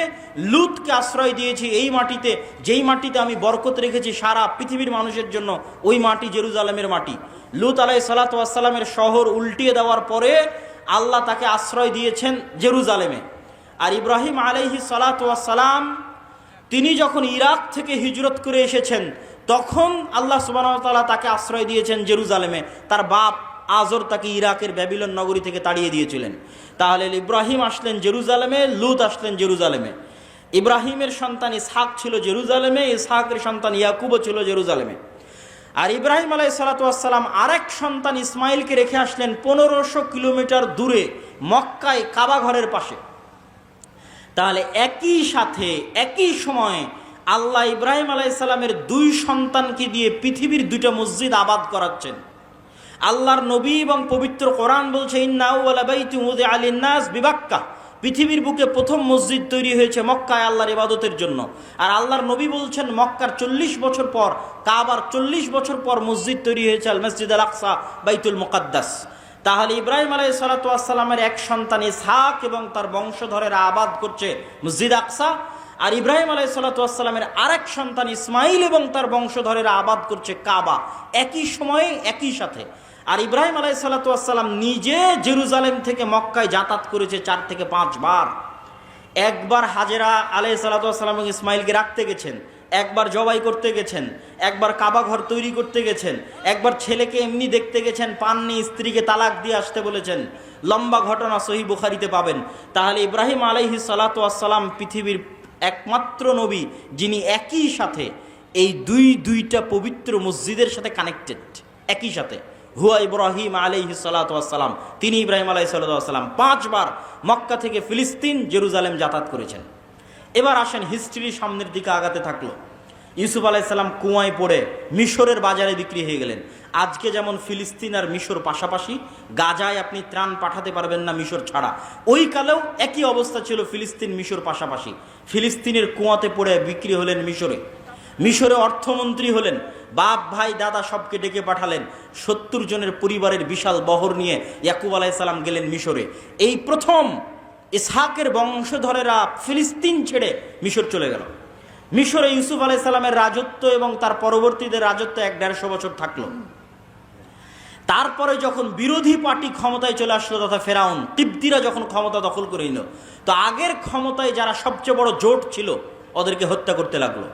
লূতকে আশ্রয় দিয়েছি এই মাটিতে, যেই মাটিতে আমি বরকত রেখেছি সারা পৃথিবীর মানুষের জন্য, ওই মাটি জেরুজালেমের মাটি। লূত আলাইহিস সালাতু ওয়াস সালামের শহর উল্টিয়ে দেওয়ার পরে আল্লাহ তাকে আশ্রয় দিয়েছেন জেরুজালেমে। আর ইব্রাহিম আলাইহিস সালাতু ওয়াস সালাম তিনি যখন ইরাক থেকে হিজরত করে এসেছেন তখন আল্লাহ সুবহানাহু ওয়া তাআলা তাকে আশ্রয় দিয়েছেন জেরুজালেমে। তার বাপ আজর তাকে ইরাকের ব্যাবিলন নগরী থেকে তাড়িয়ে দিয়েছিলেন। তাহলে ইব্রাহিম আসলেন জেরুজালেমে, লূত আসলেন জেরুজালেমে। ইব্রাহিমের সন্তান ইসহাক ছিল জেরুজালেমে, ইসহাকের সন্তান ইয়াকুবও ছিল জেরুজালেমে। আর ইব্রাহিম আলাইহিস সালাতু ওয়াস সালাম আরেক সন্তান ইসমাইলকে রেখে আসলেন 1500 কিলোমিটার দূরে মক্কায় কাবা ঘরের পাশে। তাহলে একই সাথে একই সময়ে আল্লাহ ইব্রাহিম আলাইহিস সালামের 2 সন্তানকে দিয়ে পৃথিবীর 2টা মসজিদ আবাদ করাচ্ছেন। আল্লাহর নবী এবং পবিত্র কোরআন বলছে ইন্না আউওয়ালা বাইতিন উযিআ লিন-নাস বিবাক্কা, পৃথিবীর বুকে প্রথম মসজিদ তৈরি হয়েছে মক্কায় আল্লাহর ইবাদতের জন্য। আর আল্লাহর নবী বলছেন মক্কার 40 বছর পর, কাবার 40 বছর পর মসজিদ তৈরি হয়েছে আল মসজিদ আল আকসা, বাইতুল মুকাদ্দাস। তাহলে ইব্রাহিম আলাইহিস সালাতু ওয়াস সালামের এক সন্তান ইসহাক এবং তার বংশধরেরা আবাদ করছে মসজিদ আকসা, আর ইব্রাহিম আলাইহিস সালাতু ওয়াস সালামের আরেক সন্তান ইসমাইল এবং তার বংশধরেরা আবাদ করছে কাবা, একই সময়ে একই সাথে। আর ইব্রাহিম আলাইহিস সালাতু ওয়াস সালাম নিজে জেরুজালেম থেকে মক্কায় যাতায়াত করেছে 4 থেকে 5 বার। একবার হাজেরা আলাইহিস সালাতু ওয়াস সালাম এবং ইসমাইলকে রাখতে গেছেন, একবার জবাই করতে গেছেন, একবার কাবা ঘর তৈরি করতে গেছেন, একবার ছেলেকে এমনি দেখতে গেছেন, পাননি, স্ত্রীকে তালাক দিয়ে আসতে বলেছেন। লম্বা ঘটনা সহিহ বুখারীতে পাবেন। তাহলে ইব্রাহিম আলাইহিস সালাতু ওয়াস সালাম পৃথিবীর একমাত্র নবী যিনি একই সাথে এই দুইটা পবিত্র মসজিদের সাথে কানেক্টেড, একই সাথে। হুয়া ইব্রাহিম আলাইহিস সালাতু ওয়াস সালাম, তিনি ইব্রাহিম আলাইহিস সালাতু ওয়াস সালাম 5 বার মক্কা থেকে ফিলিস্তিন জেরুজালেম যাতায়াত করেছেন। এবার আসেন হিস্ট্রির সামনের দিকে আগাতে থাকলো। ইউসুফ আলাইসাল্লাম কুয়ায় পড়ে মিশরের বাজারে বিক্রি হয়ে গেলেন। আজকে যেমন ফিলিস্তিন আর মিশর পাশাপাশি, গাজায় আপনি ত্রাণ পাঠাতে পারবেন না মিশর ছাড়া, ওই কালেও একই অবস্থা ছিল, ফিলিস্তিন মিশর পাশাপাশি। ফিলিস্তিনের কুয়াতে পড়ে বিক্রি হলেন মিশরে, মিশরে অর্থমন্ত্রী হলেন, বাপ ভাই দাদা সবকে ডেকে পাঠালেন। 70 জনের পরিবারের বিশাল বহর নিয়ে ইয়াকুব আলাইসাল্লাম গেলেন মিশরে। এই প্রথম ইসহাকের বংশধরেরা ফিলিস্তিন ছেড়ে মিশর চলে গেল। মিশরে ইউসুফ আলাইসাল্লামের রাজত্ব এবং তার পরবর্তীদের রাজত্ব 1-150 বছর থাকলো। তারপরে যখন বিরোধী পার্টি ক্ষমতায় চলে আসলো, তথা ফেরাউন কিবতীরা যখন ক্ষমতা দখল করে নিল, তো আগের ক্ষমতায় যারা সবচেয়ে বড় জোট ছিল ওদেরকে হত্যা করতে লাগলো।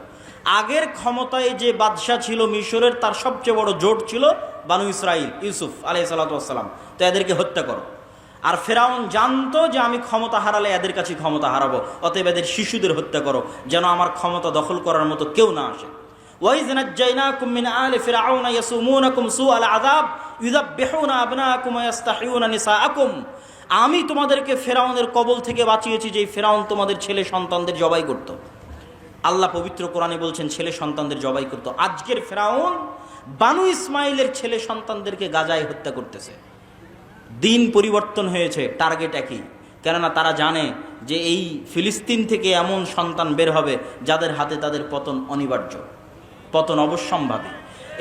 আগের ক্ষমতায় যে বাদশাহ ছিল মিশরের, তার সবচেয়ে বড় জোট ছিল বানু ইসরাইল, ইউসুফ আলাইহিসসালাম, তো এদেরকে হত্যা করো। আর ফেরাউন জানতো যে আমি ক্ষমতা হারালে এদের কাছে ক্ষমতা হারাবো, অতএব এদের শিশুদের হত্যা করো, যেন আমার ক্ষমতা দখল করার মতো কেউ না আসে। ওয়াইজ নাজ্জাইনাকুম মিন আলি ফিরআউনা ইয়াসুমুনাকুম সুআল আযাব ইউযাববিহুনা আবনাকুম ওয়া ইস্তাহিউনা নিসাআকুম। আমি তোমাদেরকে ফেরাউনের কবল থেকে বাঁচিয়েছি, যে ফেরাউন তোমাদের ছেলে সন্তানদের জবাই করত। আল্লাহ পবিত্র কোরআনে বলছেন ছেলে সন্তানদের জবাই করত। আজকের ফেরাউন বানু ইসমাইলের ছেলে সন্তানদেরকে গাজায় হত্যা করতেছে। দিন পরিবর্তন হয়েছে, টার্গেট একই। কেননা তারা জানে যে এই ফিলিস্তিন থেকে এমন সন্তান বের হবে যাদের হাতে তাদের পতন অনিবার্য, পতন অবশ্যম্ভাবী।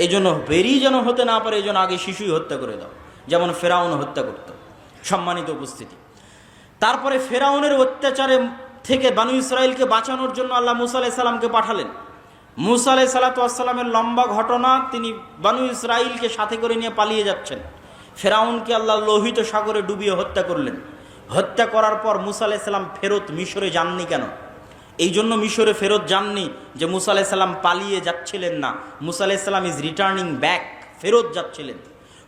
এই জন্য বেরি যেন হতে না পারে, এই জন্য আগে শিশুই হত্যা করে দাও, যেমন ফেরাউন হত্যা করত। সম্মানিত উপস্থিতি, তারপরে ফেরাউনের অত্যাচারে থেকে বানু ইসরাইলকে বাঁচানোর জন্য আল্লাহ মুসা আলাইহিস সালামকে পাঠালেন। মুসা আলাইহিস সালামের লম্বা ঘটনা, তিনি বানু ইসরাইলকে সাথে করে নিয়ে পালিয়ে যাচ্ছেন। ফেরাউনকে আল্লাহ লোহিত সাগরে ডুবিয়ে হত্যা করলেন। হত্যা করার পর মুসা আলাইহিস সালাম ফেরত মিশরে যাননি কেন? এই জন্য মিশরে ফেরত যাননি যে মুসা আলাইহিস সালাম পালিয়ে যাচ্ছিলেন না, মুসা আলাইহিস সালাম ইজ রিটার্নিং ব্যাক, ফেরত যাচ্ছিলেন।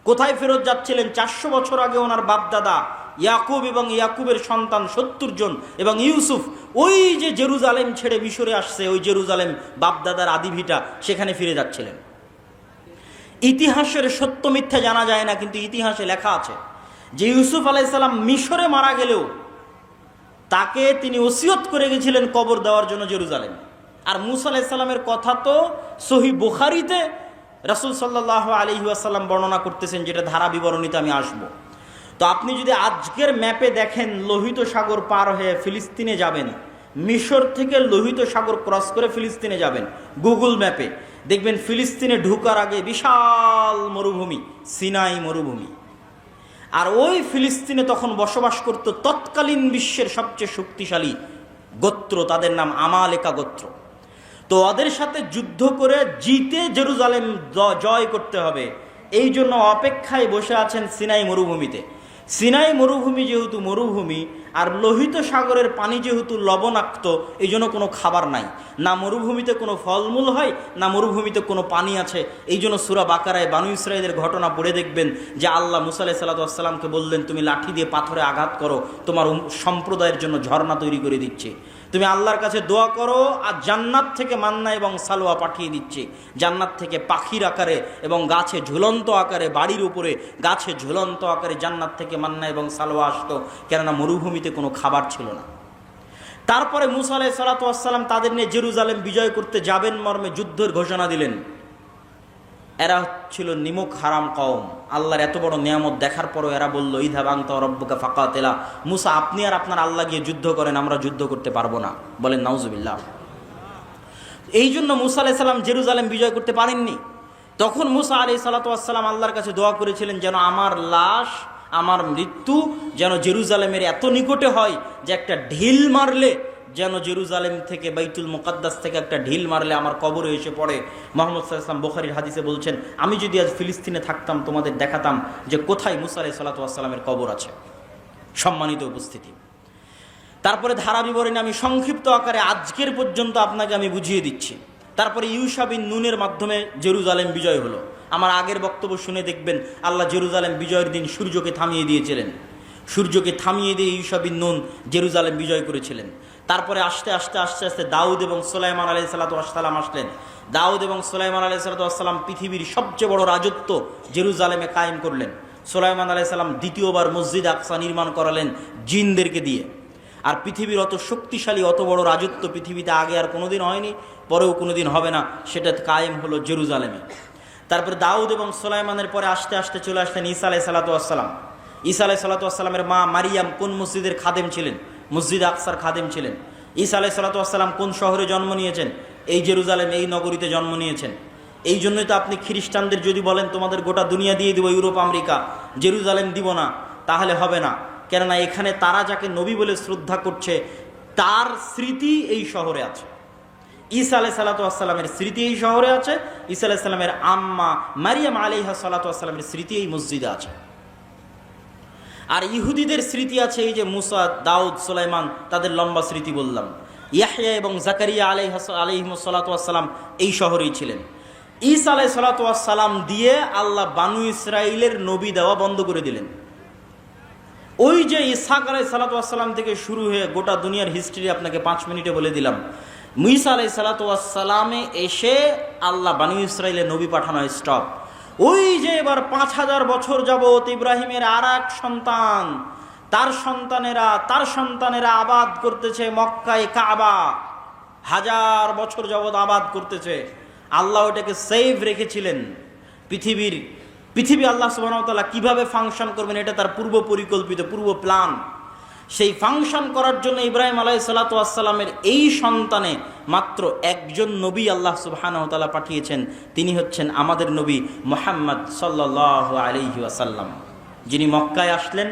কোথায় ফেরত যাচ্ছিলেন? 400 বছর আগে ওনার বাপদাদা ইয়াকুব এবং ইয়াকুবের সন্তান 70 জন এবং ইউসুফ ওই যে জেরুজালেম ছেড়ে মিশরে আসছে, ওই জেরুজালেম বাপদাদার আদিভিটা, সেখানে ফিরে যাচ্ছিলেন। ইতিহাসের সত্য মিথ্যা জানা যায় না, কিন্তু ইতিহাসে লেখা আছে যে ইউসুফ আলাইহিস সালাম মিশরে মারা গেলেও তাকে তিনি ওসিয়ত করে গেছিলেন কবর দেওয়ার জন্য জেরুজালেম। আর মুসা আলাইহিস সালামের কথা তো সহিহ বুখারীতে রাসূল সাল্লাল্লাহু আলাইহি ওয়াসাল্লাম বর্ণনা করতেছেন, যেটা ধারা বিবরণীতে আমি আসব। তো আপনি যদি আজকের ম্যাপে দেখেন, লোহিত সাগর পার হয়ে ফিলিস্তিনে যাবেন, মিশর থেকে লোহিত সাগর ক্রস করে ফিলিস্তিনে যাবেন, গুগল ম্যাপে দেখবেন ফিলিস্তিনে ঢোকার আগে বিশাল মরুভূমি, সিনাই মরুভূমি। আর ওই ফিলিস্তিনে তখন বসবাস করত তৎকালীন বিশ্বের সবচেয়ে শক্তিশালী গোত্র, তাদের নাম আমালেকা গোত্র। তো ওদের সাথে যুদ্ধ করে জিতে জেরুজালেম জয় করতে হবে, এই জন্য অপেক্ষায় বসে আছেন সিনাই মরুভূমিতে। সিনাই মরুভূমি যেহেতু মরুভূমি, আর লোহিত সাগরের পানি যেহেতু লবণাক্ত, এই জন্য কোনো খাবার নাই, না মরুভূমিতে কোনো ফলমূল হয়, না মরুভূমিতে কোনো পানি আছে। এই জন্য সূরা বাকারায় বানু ইসরাইলের ঘটনা পড়ে দেখবেন যে আল্লাহ মুসা আলাইহিস সালামকে বললেন, তুমি লাঠি দিয়ে পাথরে আঘাত করো, তোমার সম্প্রদায়ের জন্য ঝর্ণা তৈরি করে দিচ্ছে। তুমি আল্লাহর কাছে দোয়া করো, আর জান্নাত থেকে মান্না এবং সালোয়া পাঠিয়ে দিচ্ছে। জান্নাত থেকে পাখির আকারে এবং গাছে ঝুলন্ত আকারে, বাড়ির উপরে গাছে ঝুলন্ত আকারে জান্নাত থেকে মান্না এবং সালোয়া আসতো, কেননা মরুভূমিতে কোনো খাবার ছিল না। তারপরে মুসা আলাইহিস সালাম তাদের নিয়ে জেরুজালেম বিজয় করতে যাবেন মর্মে যুদ্ধের ঘোষণা দিলেন। এরা ছিল নিমক হারাম কওম। আল্লাহর এত বড় নিয়ামত দেখার পরও এরা বলল, ইযহাব আনতা ওয়া রাব্বুকা ফাকাতিলা, মুসা আপনি আর আপনার আল্লাহ গিয়ে যুদ্ধ করেন, আমরা যুদ্ধ করতে পারবো না। বলেন নাউজুবিল্লাহ। এই জন্য মুসা আলাইহিস সালাম জেরুজালেম বিজয় করতে পারেননি। তখন মুসা আলাইহিস সালাম আল্লাহর কাছে দোয়া করেছিলেন, যেন আমার লাশ, আমার মৃত্যু যেন জেরুজালেমের এত নিকটে হয় যে একটা ঢিল মারলে, যেন জেরুজালেম থেকে বাইতুল মুকাদ্দাস থেকে একটা ঢিল মারলে আমার কবরে এসে পড়ে। মুহাম্মদ সাল্লাল্লাহু আলাইহি ওয়াসাল্লাম বুখারীর হাদিসে বলছেন, আমি যদি আজ ফিলিস্তিনে থাকতাম তোমাদের দেখাতাম যে কোথায় মুসা আলাইহিস সালামের কবর আছে। সম্মানিত উপস্থিতি, তারপরে ধারা বিবরণী আমি সংক্ষিপ্ত আকারে আজকের পর্যন্ত আপনাকে আমি বুঝিয়ে দিচ্ছি। তারপরে ইউশা বিন নুনের মাধ্যমে জেরুজালেম বিজয় হলো। আমার আগের বক্তব্য শুনে দেখবেন আল্লাহ জেরুজালেম বিজয়ের দিন সূর্যকে থামিয়ে দিয়েছিলেন। সূর্যকে থামিয়ে দিয়ে ইউশা বিন নুন জেরুজালেম বিজয় করেছিলেন। তারপরে আস্তে আস্তে আস্তে আস্তে দাউদ এবং সুলাইমান আলাইহিসসালাম আসলেন। দাউদ এবং সুলাইমান আলাইহিসসালাম পৃথিবীর সবচেয়ে বড় রাজত্ব জেরুজালেমে কায়েম করলেন। সুলাইমান আলাইহিসসালাম দ্বিতীয়বার মসজিদ আকসা নির্মাণ করালেন জিনদেরকে দিয়ে। আর পৃথিবীর অত শক্তিশালী, অত বড় রাজত্ব পৃথিবীতে আগে আর কোনোদিন হয়নি। পরেও কোনোদিন হবে না, সেটা কায়েম হলো জেরুজালেমে। তারপরে দাউদ এবং সুলাইমানের পরে আস্তে আস্তে চলে আসলেন ঈসা আলাইহিস সালাতু ওয়াস সালাম। ঈসা আলাইহিস সালাতু ওয়াস সালামের মা মারিয়াম কোন মসজিদের খাদেম ছিলেন? মসজিদ আকসার খাদেম ছিলেন। ঈসা আলাইহিস সালাতু ওয়াস সালাম কোন শহরে জন্ম নিয়েছেন? এই জেরুজালেম, এই নগরীতে জন্ম নিয়েছেন। এই জন্যই তো আপনি খ্রিস্টানদের যদি বলেন তোমাদের গোটা দুনিয়া দিয়ে দিব, ইউরোপ আমেরিকা, জেরুজালেম দিব না, তাহলে হবে না। কেননা এখানে তারা যাকে নবী বলে শ্রদ্ধা করছে তার স্মৃতি এই শহরে আছে। ঈসা আলাইহিস সালাতু ওয়াস সালামের স্মৃতি এই শহরে আছে। ঈসা আলাইহিস সালামের আম্মা মারিয়াম আলাইহা সালাতু ওয়াস সালামের স্মৃতি এই মসজিদে আছে। আর ইহুদিদের স্মৃতি আছে এই যে মুসা, দাউদ, সুলাইমান, তাদের লম্বা স্মৃতি বললাম। ইয়াহইয়া এবং জাকারিয়া আলাইহিমুস সালাতু ওয়াস সালাম এই শহরেই ছিলেন। ঈসা আলাইহিস সালাতু ওয়াস সালাম দিয়ে আল্লাহ বানু ইসরাইলের নবী দেওয়া বন্ধ করে দিলেন। ওই যে ইসহাক আলাইহিস সালাতু ওয়াস সালাম থেকে শুরু হয়ে গোটা দুনিয়ার হিস্ট্রি আপনাকে 5 মিনিটে বলে দিলাম। ঈসা আলাইহিস সালাতু ওয়াস সালামে এসে আল্লাহ বানু ইসরাইলের নবী পাঠানো স্টপ। ওই যে এবার 5000 বছর যাবত ইব্রাহিমের আর এক সন্তান, তার সন্তানেরা আবাদ করতেছে মক্কায় কাবা, 1000 বছর যাবত আবাদ করতেছে। আল্লাহ ওটাকে সেভ রেখেছিলেন। পৃথিবী আল্লাহ সুবহানাহু ওয়া তাআলা কিভাবে ফাংশন করবেন এটা তার পূর্ব পরিকল্পিত, পূর্ব প্ল্যান। সেই ফাংশন করার জন্য ইব্রাহিম আলাইহিস সালাতু ওয়াস সালামের এই সন্তানে মাত্র একজন নবী আল্লাহ সুবহানাহু ওয়া তাআলা পাঠিয়েছেন। তিনি হচ্ছেন আমাদের নবী মুহাম্মদ সাল্লাল্লাহু আলাইহি ওয়াসাল্লাম, যিনি মক্কায় আসলেন।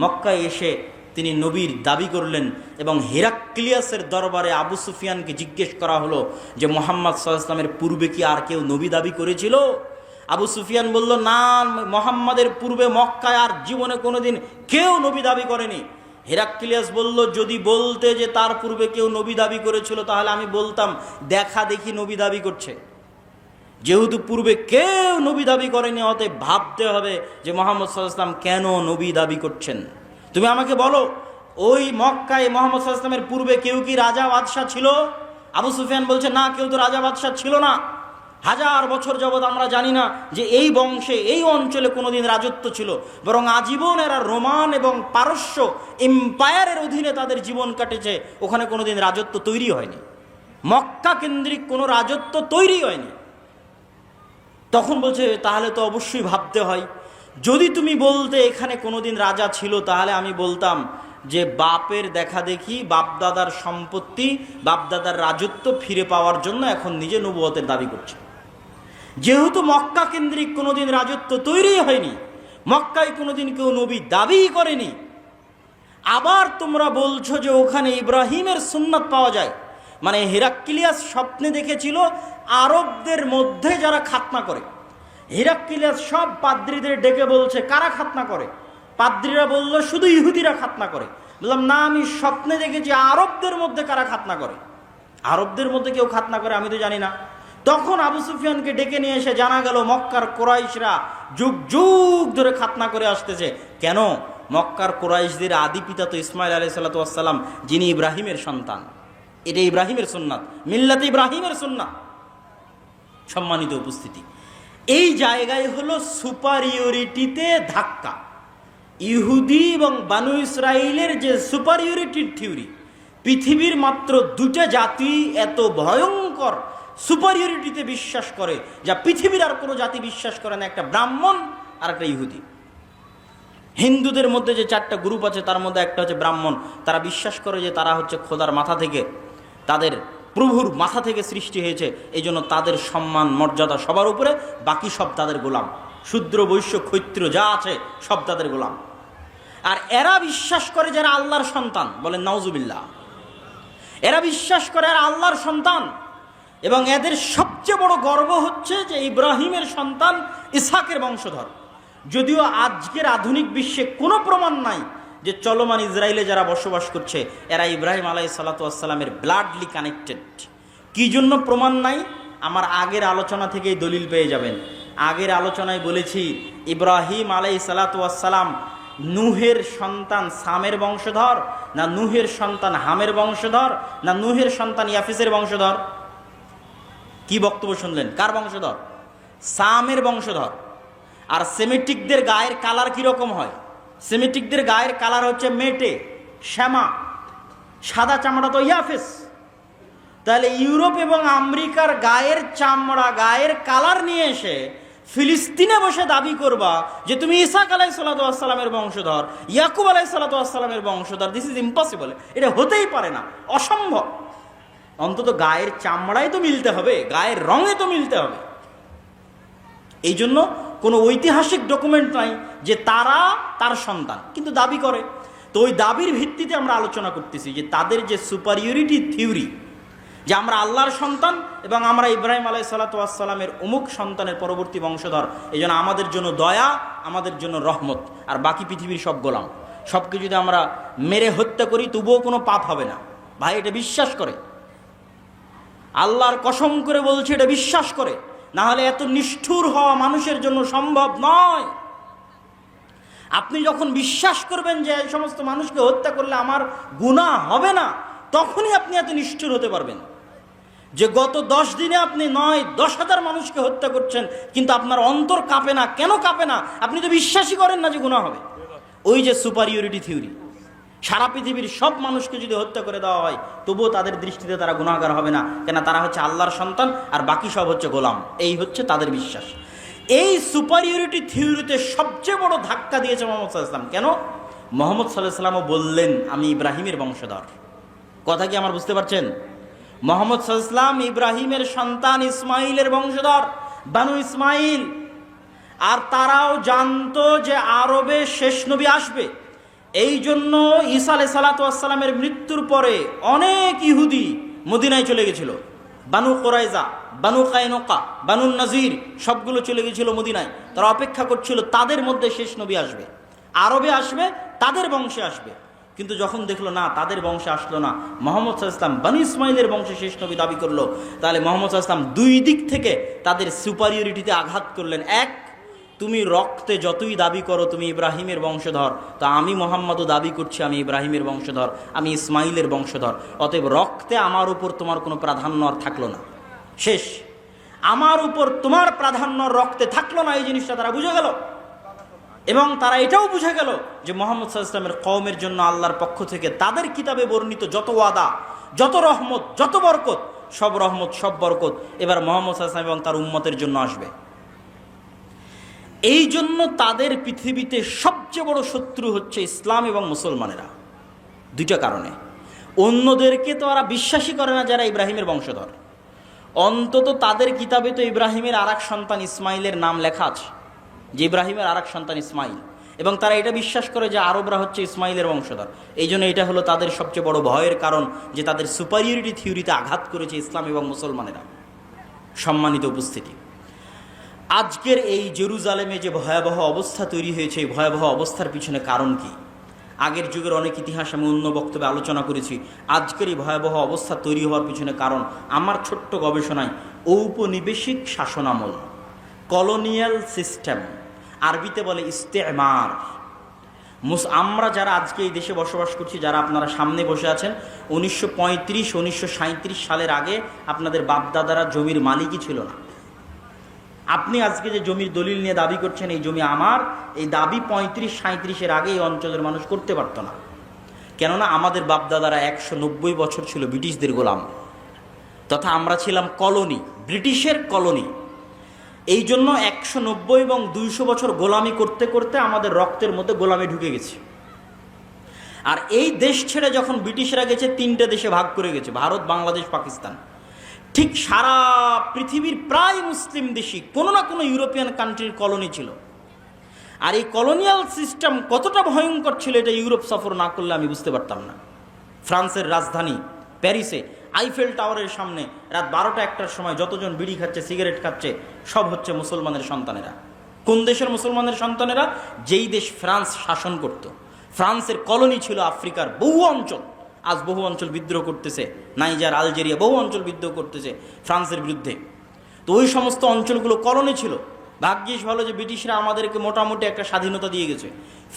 মক্কায় এসে তিনি নবীর দাবি করলেন এবং হেরাক্লিয়াসের দরবারে আবু সুফিয়ানকে জিজ্ঞেস করা হলো যে মুহাম্মদ সাল্লাল্লাহু আলাইহি ওয়াসাল্লামের পূর্বে কি আর কেউ নবী দাবি করেছিল? আবু সুফিয়ান বলল, না, মুহাম্মাদের পূর্বে মক্কায় আর জীবনে কোনোদিন কেউ নবী দাবি করেনি। হেরাক্লিয়াস বলল, যদি বলতে যে তার পূর্বে কেউ নবী দাবি করেছিল তাহলে আমি বলতাম দেখা দেখি নবী দাবি করছে। যেহেতু পূর্বে কেউ নবী দাবি করেনি, অতএব ভাবতে হবে যে মুহাম্মদ সাল্লাল্লাহু আলাইহি ওয়াসাল্লাম কেন নবী দাবি করছেন। তুমি আমাকে বলো, ওই মক্কায় মুহাম্মদ সাল্লাল্লাহু আলাইহি ওয়াসাল্লামের পূর্বে কেউ কি রাজা বাদশাহ ছিল? আবু সুফিয়ান বলছে, না, কেউ তো রাজা বাদশাহ ছিল না। 1000 বছর যাবৎ আমরা জানি না যে এই বংশে, এই অঞ্চলে কোনোদিন রাজত্ব ছিল, বরং আজীবন এরা রোমান এবং পারস্য এম্পায়ারের অধীনে তাদের জীবন কাটেছে। ওখানে কোনোদিন রাজত্ব তৈরি হয়নি, মক্কা কেন্দ্রিক কোনো রাজত্ব তৈরি হয়নি। তখন বলছে, তাহলে তো অবশ্যই ভাবতে হয়, যদি তুমি বলতে এখানে কোনোদিন রাজা ছিল তাহলে আমি বলতাম যে বাপের দেখা দেখি, বাপদাদার সম্পত্তি, বাপদাদার রাজত্ব ফিরে পাওয়ার জন্য এখন নিজে নবুয়তের দাবি করছে। যেহেতু মক্কা কেন্দ্রিক কোনোদিন রাজত্ব তৈরি হয়নি, মক্কায় কোনোদিন কেউ নবী দাবি করেনি, আবার তোমরা বলছো যে ওখানে ইব্রাহিমের সুন্নাত পাওয়া যায়, মানে হেরাক্লিয়াস স্বপ্নে দেখেছিল আরবদের মধ্যে যারা খাতনা করে। হেরাক্লিয়াস সব পাদ্রীদের ডেকে বলছে, কারা খাতনা করে? পাদ্রীরা বলল, শুধু ইহুদিরা খাতনা করে। বললাম, না, আমি স্বপ্নে দেখেছি আরবদের মধ্যে কারা খাতনা করে। আরবদের মধ্যে কেউ খাতনা করে আমি তো জানি না। তখন আবু সুফিয়ানকে ডেকে নিয়ে এসে জানা গেল মক্কার কোরাইশরা যুগ যুগ ধরে খাতনা করে আসতেছে। কেন? মক্কার কোরাইশদের আদি পিতা তো ইসমাইল আলাইহিস সালাতু ওয়াস সালাম, যিনি ইব্রাহিমের সন্তান। এটা ইব্রাহিমের সুন্নাত, মিল্লাতে ইব্রাহিমের সুন্নাত। সম্মানিত উপস্থিতি, এই জায়গায় হলো সুপারিয়রিটিতে ধাক্কা। ইহুদি এবং বানু ইসরাইলের যে সুপারিয়রিটির থিওরি, পৃথিবীর মাত্র 2টা জাতি এত ভয়ঙ্কর সুপারিয়রিটিতে বিশ্বাস করে যা পৃথিবীর আর কোনো জাতি বিশ্বাস করে না, একটা ব্রাহ্মণ আর একটা ইহুদি। হিন্দুদের মধ্যে যে 4টা গ্রুপ আছে তার মধ্যে একটা হচ্ছে ব্রাহ্মণ। তারা বিশ্বাস করে যে তারা হচ্ছে খোদার মাথা থেকে, তাদের প্রভুর মাথা থেকে সৃষ্টি হয়েছে, এই জন্য তাদের সম্মান মর্যাদা সবার উপরে, বাকি সব তাদের গোলাম। শূদ্র বৈশ্য ক্ষত্র যা আছে সব তাদের গোলাম। আর এরা বিশ্বাস করে যারা আল্লাহর সন্তান, বলেন নাউজুবিল্লাহ, এরা বিশ্বাস করে আর আল্লাহর সন্তান। এবং এদের সবচেয়ে বড় গর্ব হচ্ছে যে ইব্রাহিমের সন্তান, ইসহাকের বংশধর। যদিও আজকের আধুনিক বিশ্বে কোনো প্রমাণ নাই যে চলমান ইসরায়েলে যারা বসবাস করছে এরা ইব্রাহিম আলাইহিস সালাতু ওয়াস সালামের ব্লাডলি কানেক্টেড। কি জন্য প্রমাণ নাই? আমার আগের আলোচনা থেকেই দলিল পেয়ে যাবেন। আগের আলোচনায় বলেছি ইব্রাহিম আলাইহিস সালাতু ওয়াস সালাম নূহের সন্তান সামের বংশধর, না নূহের সন্তান হামের বংশধর, না নূহের সন্তান ইয়াফিসের বংশধর? কি বক্তব্য শুনলেন? কার বংশধর? সামের বংশধর। আর সেমিটিকদের গায়ের কালার কিরকম হয়? সেমিটিকদের গায়ের কালার হচ্ছে মেটে, শ্যামা, সাদা চামড়া তো ইয়াফেস। তাহলে ইউরোপ এবং আমেরিকার গায়ের চামড়া, গায়ের কালার নিয়ে এসে ফিলিস্তিনে বসে দাবি করবা যে তুমি ইসাক আলাইহিসসালামের বংশধর, ইয়াকুব আলাইহিসসালামের বংশধর, দিস ইজ ইম্পসিবল। এটা হতেই পারে না, অসম্ভব। অন্তত গায়ের চামড়ায় তো মিলতে হবে, গায়ের রঙে তো মিলতে হবে। এই জন্য কোনো ঐতিহাসিক ডকুমেন্ট নাই যে তারা তার সন্তান, কিন্তু দাবি করে। তো ওই দাবির ভিত্তিতে আমরা আলোচনা করতেছি যে তাদের যে সুপারিয়রিটি থিওরি, যে আমরা আল্লাহর সন্তান এবং আমরা ইব্রাহিম আলাইহিসসালামের অমুক সন্তানের পরবর্তী বংশধর, এই জন্য আমাদের জন্য দয়া, আমাদের জন্য রহমত, আর বাকি পৃথিবীর সব গোলাম। সবকে যদি আমরা মেরে হত্যা করি তবুও কোনো পাপ হবে না। ভাই, এটা বিশ্বাস করে, আল্লাহর কসম করে বলছে, এটা বিশ্বাস করে, না হলে এত নিষ্ঠুর হওয়া মানুষের জন্য সম্ভব নয়। আপনি যখন বিশ্বাস করবেন যে এই সমস্ত মানুষকে হত্যা করলে আমার গুনাহ হবে না, তখনই আপনি এত নিষ্ঠুর হতে পারবেন। যে গত 10 দিনে আপনি 9-10,000 মানুষকে হত্যা করছেন, কিন্তু আপনার অন্তর কাঁপে না। কেন কাঁপে না? আপনি তো বিশ্বাসই করেন না যে গুনাহ হবে। ওই যে সুপারিয়রিটি থিওরি, সারা পৃথিবীর সব মানুষকে যদি হত্যা করে দেওয়া হয় তবুও তাদের দৃষ্টিতে তারা গুনাহগার হবে না, কেন? তারা হচ্ছে আল্লাহর সন্তান আর বাকি সব হচ্ছে গোলাম। এই হচ্ছে তাদের বিশ্বাস। এই সুপারিয়রিটি থিওরিতে সবচেয়ে বড় ধাক্কা দিয়েছে মোহাম্মদ সাল্লাল্লাহু আলাইহি ওয়াসাল্লাম। কেন? মোহাম্মদ সাল্লাল্লাহু আলাইহি ওয়াসাল্লামও বললেন আমি ইব্রাহিমের বংশধর। কথা কি আমার বুঝতে পারছেন? মোহাম্মদ সাল্লাল্লাহু আলাইহি ওয়াসাল্লাম ইব্রাহিমের সন্তান ইসমাইলের বংশধর, বানু ইসমাইল। আর তারাও জানতো যে আরবে শেষ নবী আসবে। এই জন্য ঈসা আলাইহিস সালামের মৃত্যুর পরে অনেক ইহুদি মদিনায় চলে গেছিল। বানু কুরাইজা, বানু কায়নুকা, বানু নাজির সবগুলো চলে গেছিল মদিনায়। তারা অপেক্ষা করছিল তাদের মধ্যে শেষ নবী আসবে, আরবে আসবে, তাদের বংশে আসবে। কিন্তু যখন দেখলো না তাদের বংশে আসলো না, মুহাম্মদ সাল্লাল্লাহু আলাইহি ওয়াসাল্লাম বানু ইসমাইলের বংশে শেষ নবী দাবি করলো, তাহলে মুহাম্মদ সাল্লাল্লাহু আলাইহি ওয়াসাল্লাম দুই দিক থেকে তাদের সুপারিয়রিটিতে আঘাত করলেন। এক, তুমি রক্তে যতই দাবি করো তুমি ইব্রাহিমের বংশধর, তা আমি মোহাম্মদও দাবি করছি আমি ইব্রাহিমের বংশধর, আমি ইসমাইলের বংশধর। অতএব রক্তে আমার উপর তোমার কোনো প্রাধান্য আর থাকলো না। শেষ, আমার উপর তোমার প্রাধান্য রক্তে থাকলো না। এই জিনিসটা তারা বুঝে গেল। এবং তারা এটাও বুঝে গেল যে মুহাম্মদ সাল্লাল্লাহু আলাইহি ওয়াসাল্লামের কওমের জন্য আল্লাহর পক্ষ থেকে তাদের কিতাবে বর্ণিত যত ওয়াদা, যত রহমত, যত বরকত, সব রহমত, সব বরকত এবার মুহাম্মদ সাল্লাল্লাহু আলাইহি ওয়াসাল্লাম এবং তার উম্মতের জন্য আসবে। এই জন্য তাদের পৃথিবীতে সবচেয়ে বড় শত্রু হচ্ছে ইসলাম এবং মুসলমানেরা। দুইটা কারণে। অন্যদেরকে তো ওরা বিশ্বাসই করে না যারা ইব্রাহিমের বংশধর। অন্তত তাদের কিতাবে তো ইব্রাহিমের আর এক সন্তান ইসমাইলের নাম লেখা আছে, যে ইব্রাহিমের আর এক সন্তান ইসমাইল। এবং তারা এটা বিশ্বাস করে যে আরবরা হচ্ছে ইসমাইলের বংশধর। এই জন্য এটা হলো তাদের সবচেয়ে বড় ভয়ের কারণ, যে তাদের সুপারিয়রিটি থিওরিতে আঘাত করেছে ইসলাম এবং মুসলমানেরা। সম্মানিত উপস্থিতি, আজকের এই জেরুজালেমে যে ভয়াবহ অবস্থা তৈরি হয়েছে, এই ভয়াবহ অবস্থার পিছনে কারণ কি? আগের যুগের অনেক ইতিহাস আমি অন্য বক্তব্যে আলোচনা করেছি। আজকের এই ভয়াবহ অবস্থা তৈরি হওয়ার পিছনে কারণ আমার ছোট্ট গবেষণায় ঔপনিবেশিক শাসনামল, কলোনিয়াল সিস্টেম, আরবিতে বলে ইস্তেমার। আমরা যারা আজকে এই দেশে বসবাস করছি, যারা আপনারা সামনে বসে আছেন, 1935-1937 সালের আগে আপনাদের বাপদাদারা জমির মালিকই ছিল না। আপনি আজকে যে জমির দলিল নিয়ে দাবি করছেন এই জমি আমার, এই দাবি 35-37-এর আগে এই অঞ্চলের মানুষ করতে পারতো না। কেননা আমাদের বাপদাদারা 190 বছর ছিল ব্রিটিশদের গোলাম, তথা আমরা ছিলাম কলোনি, ব্রিটিশের কলোনি। এই জন্য 190 এবং 200 বছর গোলামি করতে করতে আমাদের রক্তের মধ্যে গোলামি ঢুকে গেছে। আর এই দেশ ছেড়ে যখন ব্রিটিশরা গেছে, 3টে দেশে ভাগ করে গেছে, ভারত, বাংলাদেশ, পাকিস্তান। ঠিক সারা পৃথিবীর প্রায় মুসলিম দেশই কোনো না কোনো ইউরোপিয়ান কান্ট্রির কলোনি ছিল। আর এই কলোনিয়াল সিস্টেম কতটা ভয়ঙ্কর ছিল এটা ইউরোপ সফর না করলে আমি বুঝতে পারতাম না। ফ্রান্সের রাজধানী প্যারিসে আইফেল টাওয়ারের সামনে রাত 12টা-1টার সময় যতজন বিড়ি খাচ্ছে, সিগারেট খাচ্ছে, সব হচ্ছে মুসলমানের সন্তানেরা। কোন দেশের মুসলমানের সন্তানেরা? যেই দেশ ফ্রান্স শাসন করত। ফ্রান্সের কলোনি ছিল আফ্রিকার বহু অঞ্চল। আজ বহু অঞ্চল বিদ্রোহ করতেছে, নাইজার, আলজেরিয়া, বহু অঞ্চল বিদ্রোহ করতেছে ফ্রান্সের বিরুদ্ধে। তো ওই সমস্ত অঞ্চলগুলো কলোনি ছিল। ভাগ্যিস ভালো যে ব্রিটিশরা আমাদেরকে মোটামুটি একটা স্বাধীনতা দিয়ে গেছে।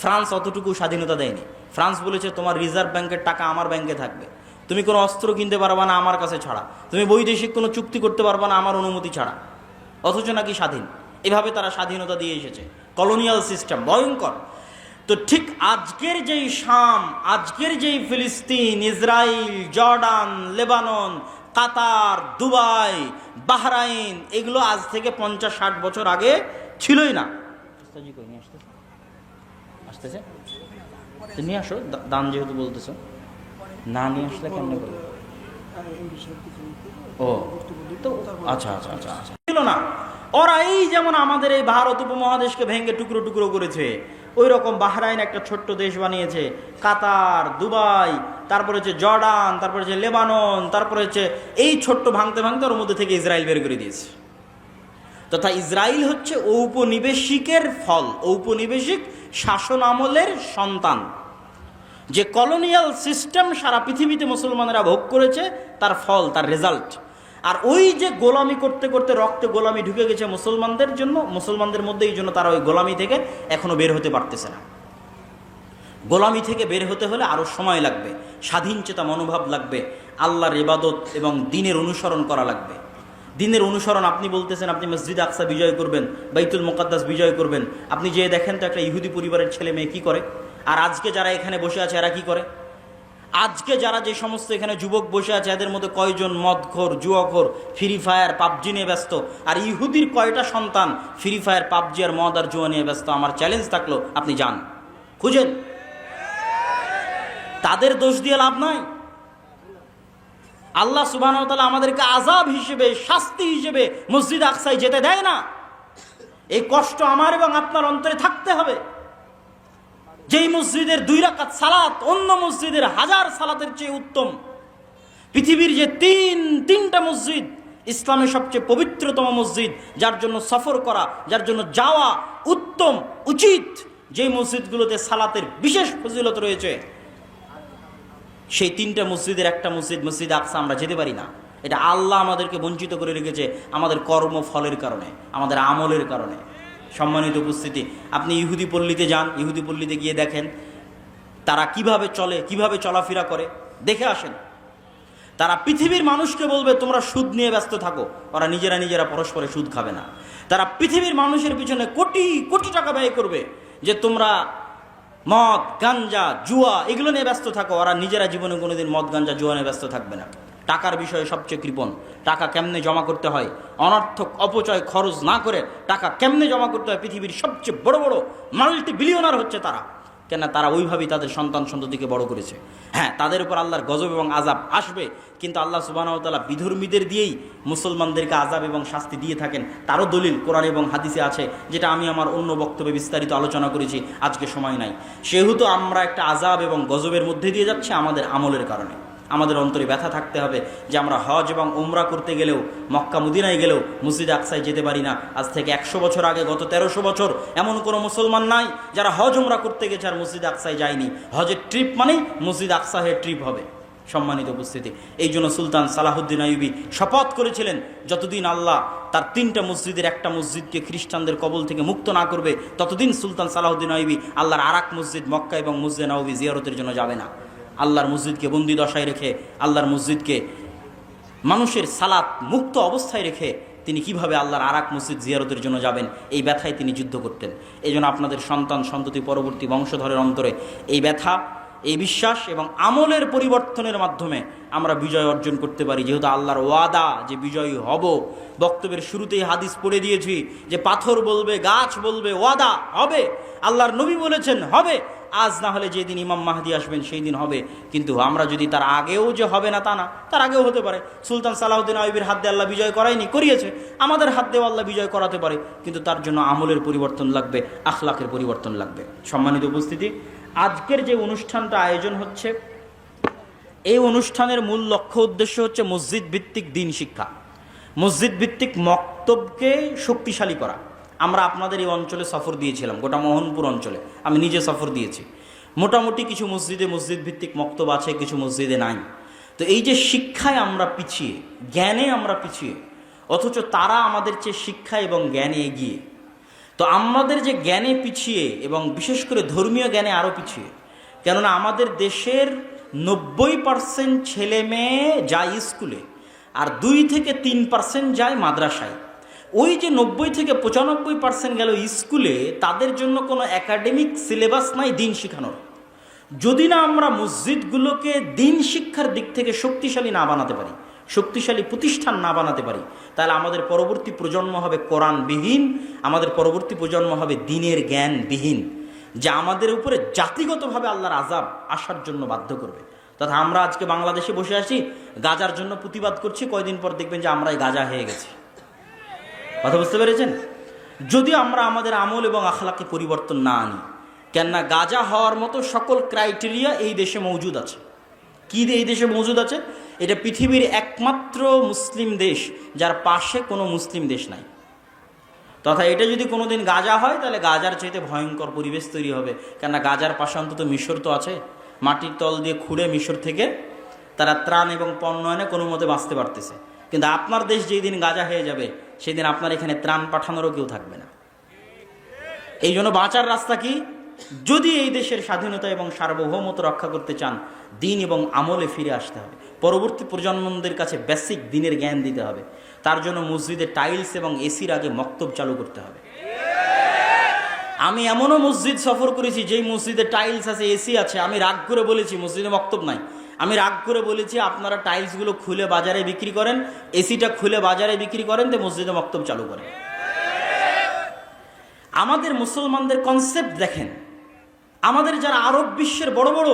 ফ্রান্স অতটুকু স্বাধীনতা দেয়নি। ফ্রান্স বলেছে তোমার রিজার্ভ ব্যাংকের টাকা আমার ব্যাংকে থাকবে, তুমি কোনো অস্ত্র কিনতে পারবা না আমার কাছে ছাড়া, তুমি বৈদেশিক কোনো চুক্তি করতে পারবা না আমার অনুমতি ছাড়া, অথচ নাকি স্বাধীন। এভাবে তারা স্বাধীনতা দিয়ে এসেছে। কলোনিয়াল সিস্টেম ভয়ঙ্কর। তো ঠিক আজকের যেই শাম, আজকের যেই ফিলিস্তিন, ইসরায়েল, জর্ডান, লেবানন, কাতার, দুবাই, বাহরাইন, এগুলো আজ থেকে 50-60 বছর আগে ছিলই না। আসতেছে তো নিয়ে আসো, দান যেহেতু বলতেছো, না নিয়ে আসলে কেমন করবো? ও তো আচ্ছা আচ্ছা আচ্ছা আচ্ছা ছিল না। ওরা এই যেমন আমাদের এই ভারত উপমহাদেশকে ভেঙে টুকরো টুকরো করেছে, ওই রকম বাহরাইন একটা ছোট্ট দেশ বানিয়েছে, কাতার, দুবাই, তারপরে হচ্ছে জর্ডান, তারপরে হচ্ছে লেবানন, তারপরে হচ্ছে এই ছোট্ট ভাঙতে ভাঙতে ওর মধ্যে থেকে ইসরায়েল বের করে দিয়েছে। তথা ইসরায়েল হচ্ছে ঔপনিবেশিকের ফল, ঔপনিবেশিক শাসন আমলের সন্তান। যে কলোনিয়াল সিস্টেম সারা পৃথিবীতে মুসলমানেরা ভোগ করেছে, তার ফল, তার রেজাল্ট। আর ওই যে গোলামি করতে করতে রক্তে গোলামি ঢুকে গেছে মুসলমানদের জন্য, মুসলমানদের মধ্যে, এই জন্য তারা ওই গোলামি থেকে এখনো বের হতে পারতেছে না। গোলামি থেকে বের হতে হলে আরো সময় লাগবে, স্বাধীন চেতা মনোভাব লাগবে, আল্লাহর ইবাদত এবং দ্বীনের অনুসরণ করা লাগবে। দ্বীনের অনুসরণ, আপনি বলতেছেন আপনি মসজিদ আকসা বিজয় করবেন, বাইতুল মুকাদ্দাস বিজয় করবেন, আপনি যে দেখেন তো একটা ইহুদি পরিবারের ছেলে মেয়ে কি করে, আর আজকে যারা এখানে বসে আছে এরা কি করে? আজকে যারা যে সমস্ত এখানে যুবক বসে আছে এদের মধ্যে কয়জন মদখোর, জুয়াখোর, ফ্রি ফায়ার, পাবজি নিয়ে ব্যস্ত? আর ইহুদির কয়টা সন্তান ফ্রি ফায়ার, পাবজি আর মদ আর জুয়া নিয়ে ব্যস্ত? আমার চ্যালেঞ্জ থাকলো আপনি যান, খুঁজেন। তাদের দোষ দিয়ে লাভ নাই। আল্লাহ সুবহানাহু ওয়া তাআলা আমাদেরকে আযাব হিসেবে, শাস্তি হিসেবে মসজিদ আকসায় যেতে দেয় না। এই কষ্ট আমার এবং আপনার অন্তরে থাকতে হবে। যেই মসজিদের 2 রাকাত সালাত অন্য মসজিদের 1000 সালাতের চেয়ে উত্তম, পৃথিবীর যে তিনটা মসজিদ, ইসলামের সবচেয়ে পবিত্রতম মসজিদ, যার জন্য সফর করা, যার জন্য যাওয়া উত্তম, উচিত, যেই মসজিদগুলোতে সালাতের বিশেষ ফজিলত রয়েছে, সেই 3টা মসজিদের একটা মসজিদ, মসজিদ আকসা, আমরা যেতে পারি না। এটা আল্লাহ আমাদেরকে বঞ্চিত করে রেখেছে আমাদের কর্মফলের কারণে, আমাদের আমলের কারণে। সম্মানিত উপস্থিতি, আপনি ইহুদি পল্লীতে যান, ইহুদি পল্লীতে গিয়ে দেখেন তারা কিভাবে চলে, কিভাবে চলাফেরা করে, দেখে আসেন। তারা পৃথিবীর মানুষকে বলবে তোমরা সুদ নিয়ে ব্যস্ত থাকো, ওরা নিজেরা পরস্পরে সুদ খাবে না। তারা পৃথিবীর মানুষের পিছনে কোটি কোটি টাকা ব্যয় করবে যে তোমরা মদ, গাঞ্জা, জুয়া এগুলো নিয়ে ব্যস্ত থাকো, ওরা নিজেরা জীবনে কোনোদিন মদ, গাঞ্জা, জুয়া নিয়ে ব্যস্ত থাকবে না। টাকার বিষয়ে সবচেয়ে কৃপণ, টাকা কেমনে জমা করতে হয়, অনর্থক অপচয় খরচ না করে টাকা কেমনে জমা করতে হয়, পৃথিবীর সবচেয়ে বড় বড় মাল্টি বিলিয়নার হচ্ছে তারা। কেন? তারা ওইভাবেই তাদের সন্তান সন্ততিকে বড় করেছে। হ্যাঁ, তাদের উপর আল্লাহর গজব এবং আযাব আসবে, কিন্তু আল্লাহ সুবহানাহু ওয়া তাআলা বিধর্মীদের দিয়েই মুসলমানদেরকে আযাব এবং শাস্তি দিয়ে থাকেন। তারও দলিল কোরআন এবং হাদিসে আছে, যেটা আমি আমার অন্য বক্তব্যে বিস্তারিত আলোচনা করেছি, আজকে সময় নাই। সেহেতু আমরা একটা আযাব এবং গজবের মধ্যে দিয়ে যাচ্ছি আমাদের আমলের কারণে। আমাদের অন্তরে ব্যথা থাকতে হবে যে আমরা হজ এবং উমরা করতে গেলেও, মক্কা মদিনায় গেলেও মসজিদ আকসায় যেতে পারি না। আজ থেকে 100 বছর আগে, গত 1300 বছর এমন কোনো মুসলমান নাই যারা হজ উমরা করতে গেছে আর মসজিদ আকসায় যায়নি। হজের ট্রিপ মানেই মসজিদ আকসাহের ট্রিপ হবে। সম্মানিত উপস্থিতি, এই জন্য সুলতান সালাহুদ্দিন আইয়ুবী শপথ করেছিলেন, যতদিন আল্লাহ তার 3টা মসজিদের একটা মসজিদকে খ্রিস্টানদের কবল থেকে মুক্ত না করবে, ততদিন সুলতান সালাহুদ্দিন আইয়ুবী আল্লাহর আরেক মসজিদ মক্কা এবং মসজিদে নববী জিয়ারতের জন্য যাবে না। আল্লাহর মসজিদকে বন্দি দশায় রেখে, আল্লাহর মসজিদকে মানুষের সালাত মুক্ত অবস্থায় রেখে তিনি কিভাবে আল্লাহর আরেক মসজিদ জিয়ারতের জন্য যাবেন, এই ব্যথায় তিনি যুদ্ধ করতেন। এই জন্য আপনাদের সন্তান সন্ততি পরবর্তী বংশধরের অন্তরে এই ব্যথা, এই বিশ্বাস এবং আমলের পরিবর্তনের মাধ্যমে আমরা বিজয় অর্জন করতে পারি। যেহেতু আল্লাহর ওয়াদা যে বিজয়ী হব, বক্তব্যের শুরুতেই হাদিস পড়ে দিয়েছি যে পাথর বলবে, গাছ বলবে, ওয়াদা হবে। আল্লাহর নবী বলেছেন হবে, আজ না হলে যেদিন ইমাম মাহদি আসবেন সেই দিন হবে। কিন্তু আমরা যদি তার আগেও যে হবে না তা না, তার আগেও হতে পারে। সুলতান সালাহুদ্দিন আইয়ুবীর হাত দিয়ে আল্লাহ বিজয় করায়নি, করিয়েছে। আমাদের হাত দিয়েও আল্লাহ বিজয় করাতে পারে, কিন্তু তার জন্য আমলের পরিবর্তন লাগবে, আখলাকের পরিবর্তন লাগবে। সম্মানিত উপস্থিতি, আজকের যে অনুষ্ঠানটা আয়োজন হচ্ছে, এই অনুষ্ঠানের মূল লক্ষ্য উদ্দেশ্য হচ্ছে মসজিদ ভিত্তিক দ্বীন শিক্ষা, মসজিদ ভিত্তিক মক্তবকে শক্তিশালী করা। আমরা আপনাদের এই অঞ্চলে সফর দিয়েছিলাম, গোটা মোহনপুর অঞ্চলে আমি নিজে সফর দিয়েছি। মোটামুটি কিছু মসজিদে মসজিদ ভিত্তিক মক্তব আছে, কিছু মসজিদে নাই। তো এই যে শিক্ষায় আমরা পিছিয়ে, জ্ঞানে আমরা পিছিয়ে, অথচ তারা আমাদের চেয়ে শিক্ষা এবং জ্ঞানে এগিয়ে। তো আমাদের যে জ্ঞানে পিছিয়ে এবং বিশেষ করে ধর্মীয় জ্ঞানে আরও পিছিয়ে, কেননা আমাদের দেশের 90% ছেলে মেয়ে যায় স্কুলে আর 2 থেকে 3% যায় মাদ্রাসায়। ওই যে 90 থেকে 95% গেল স্কুলে, তাদের জন্য কোনো একাডেমিক সিলেবাস নাই দিন শেখানোর। যদি না আমরা মসজিদগুলোকে দিন শিক্ষার দিক থেকে শক্তিশালী না বানাতে পারি, শক্তিশালী প্রতিষ্ঠান না বানাতে পারি, তাহলে আমাদের পরবর্তী প্রজন্ম হবে কোরআনবিহীন, আমাদের পরবর্তী প্রজন্ম হবে দ্বীনের জ্ঞানবিহীন, যা আমাদের উপরে জাতিগতভাবে আল্লাহর আযাব আসার জন্য বাধ্য করবে। তথা আমরা আজকে বাংলাদেশে বসে আছি, গাজার জন্য প্রতিবাদ করছি, কয়দিন পর দেখবেন যে আমরাই গাজা হয়ে গেছি। কথা বুঝতে পেরেছেন? যদি আমরা আমাদের আমল এবং আখলাকে পরিবর্তন না আনি, কেননা গাজা হওয়ার মতো সকল ক্রাইটেরিয়া এই দেশে মজুদ আছে। কি এই দেশে মজুদ আছে? এটা পৃথিবীর একমাত্র মুসলিম দেশ যার পাশে কোনো মুসলিম দেশ নাই। তথা এটা যদি কোনোদিন গাজা হয়, তাহলে গাজার চাইতে ভয়ঙ্কর পরিবেশ তৈরি হবে, কেননা গাজার পাশে অন্তত মিশর তো আছে। মাটির তল দিয়ে খুঁড়ে মিশর থেকে তারা ত্রাণ এবং পণ্য এনে কোনো মতে বাঁচতে পারতেছে। কিন্তু আপনার দেশ যেই দিন গাজা হয়ে যাবে, সেই দিন আপনার এখানে ত্রাণ পাঠানোরও কেউ থাকবে না। এই জন্য বাঁচার রাস্তা কি? যদি এই দেশের স্বাধীনতা এবং সার্বভৌমত্ব রক্ষা করতে চান, দিন এবং আমলে ফিরে আসতে হবে। পরবর্তী প্রজন্মদের কাছে বেসিক দিনের জ্ঞান দিতে হবে। তার জন্য মসজিদে টাইলস এবং এসির আগে মক্তব চালু করতে হবে। আমি এমনও মসজিদ সফর করেছি যেই মসজিদে টাইলস আছে, এসি আছে, আমি রাগ করে বলেছি মসজিদে মক্তব নাই। আমি রাগ করে বলেছি আপনারা টাইলসগুলো খুলে বাজারে বিক্রি করেন, এসিটা খুলে বাজারে বিক্রি করেন, তো মসজিদে মক্তব চালু করেন। আমাদের মুসলমানদের কনসেপ্ট দেখেন, আমাদের যারা আরব বিশ্বের বড় বড়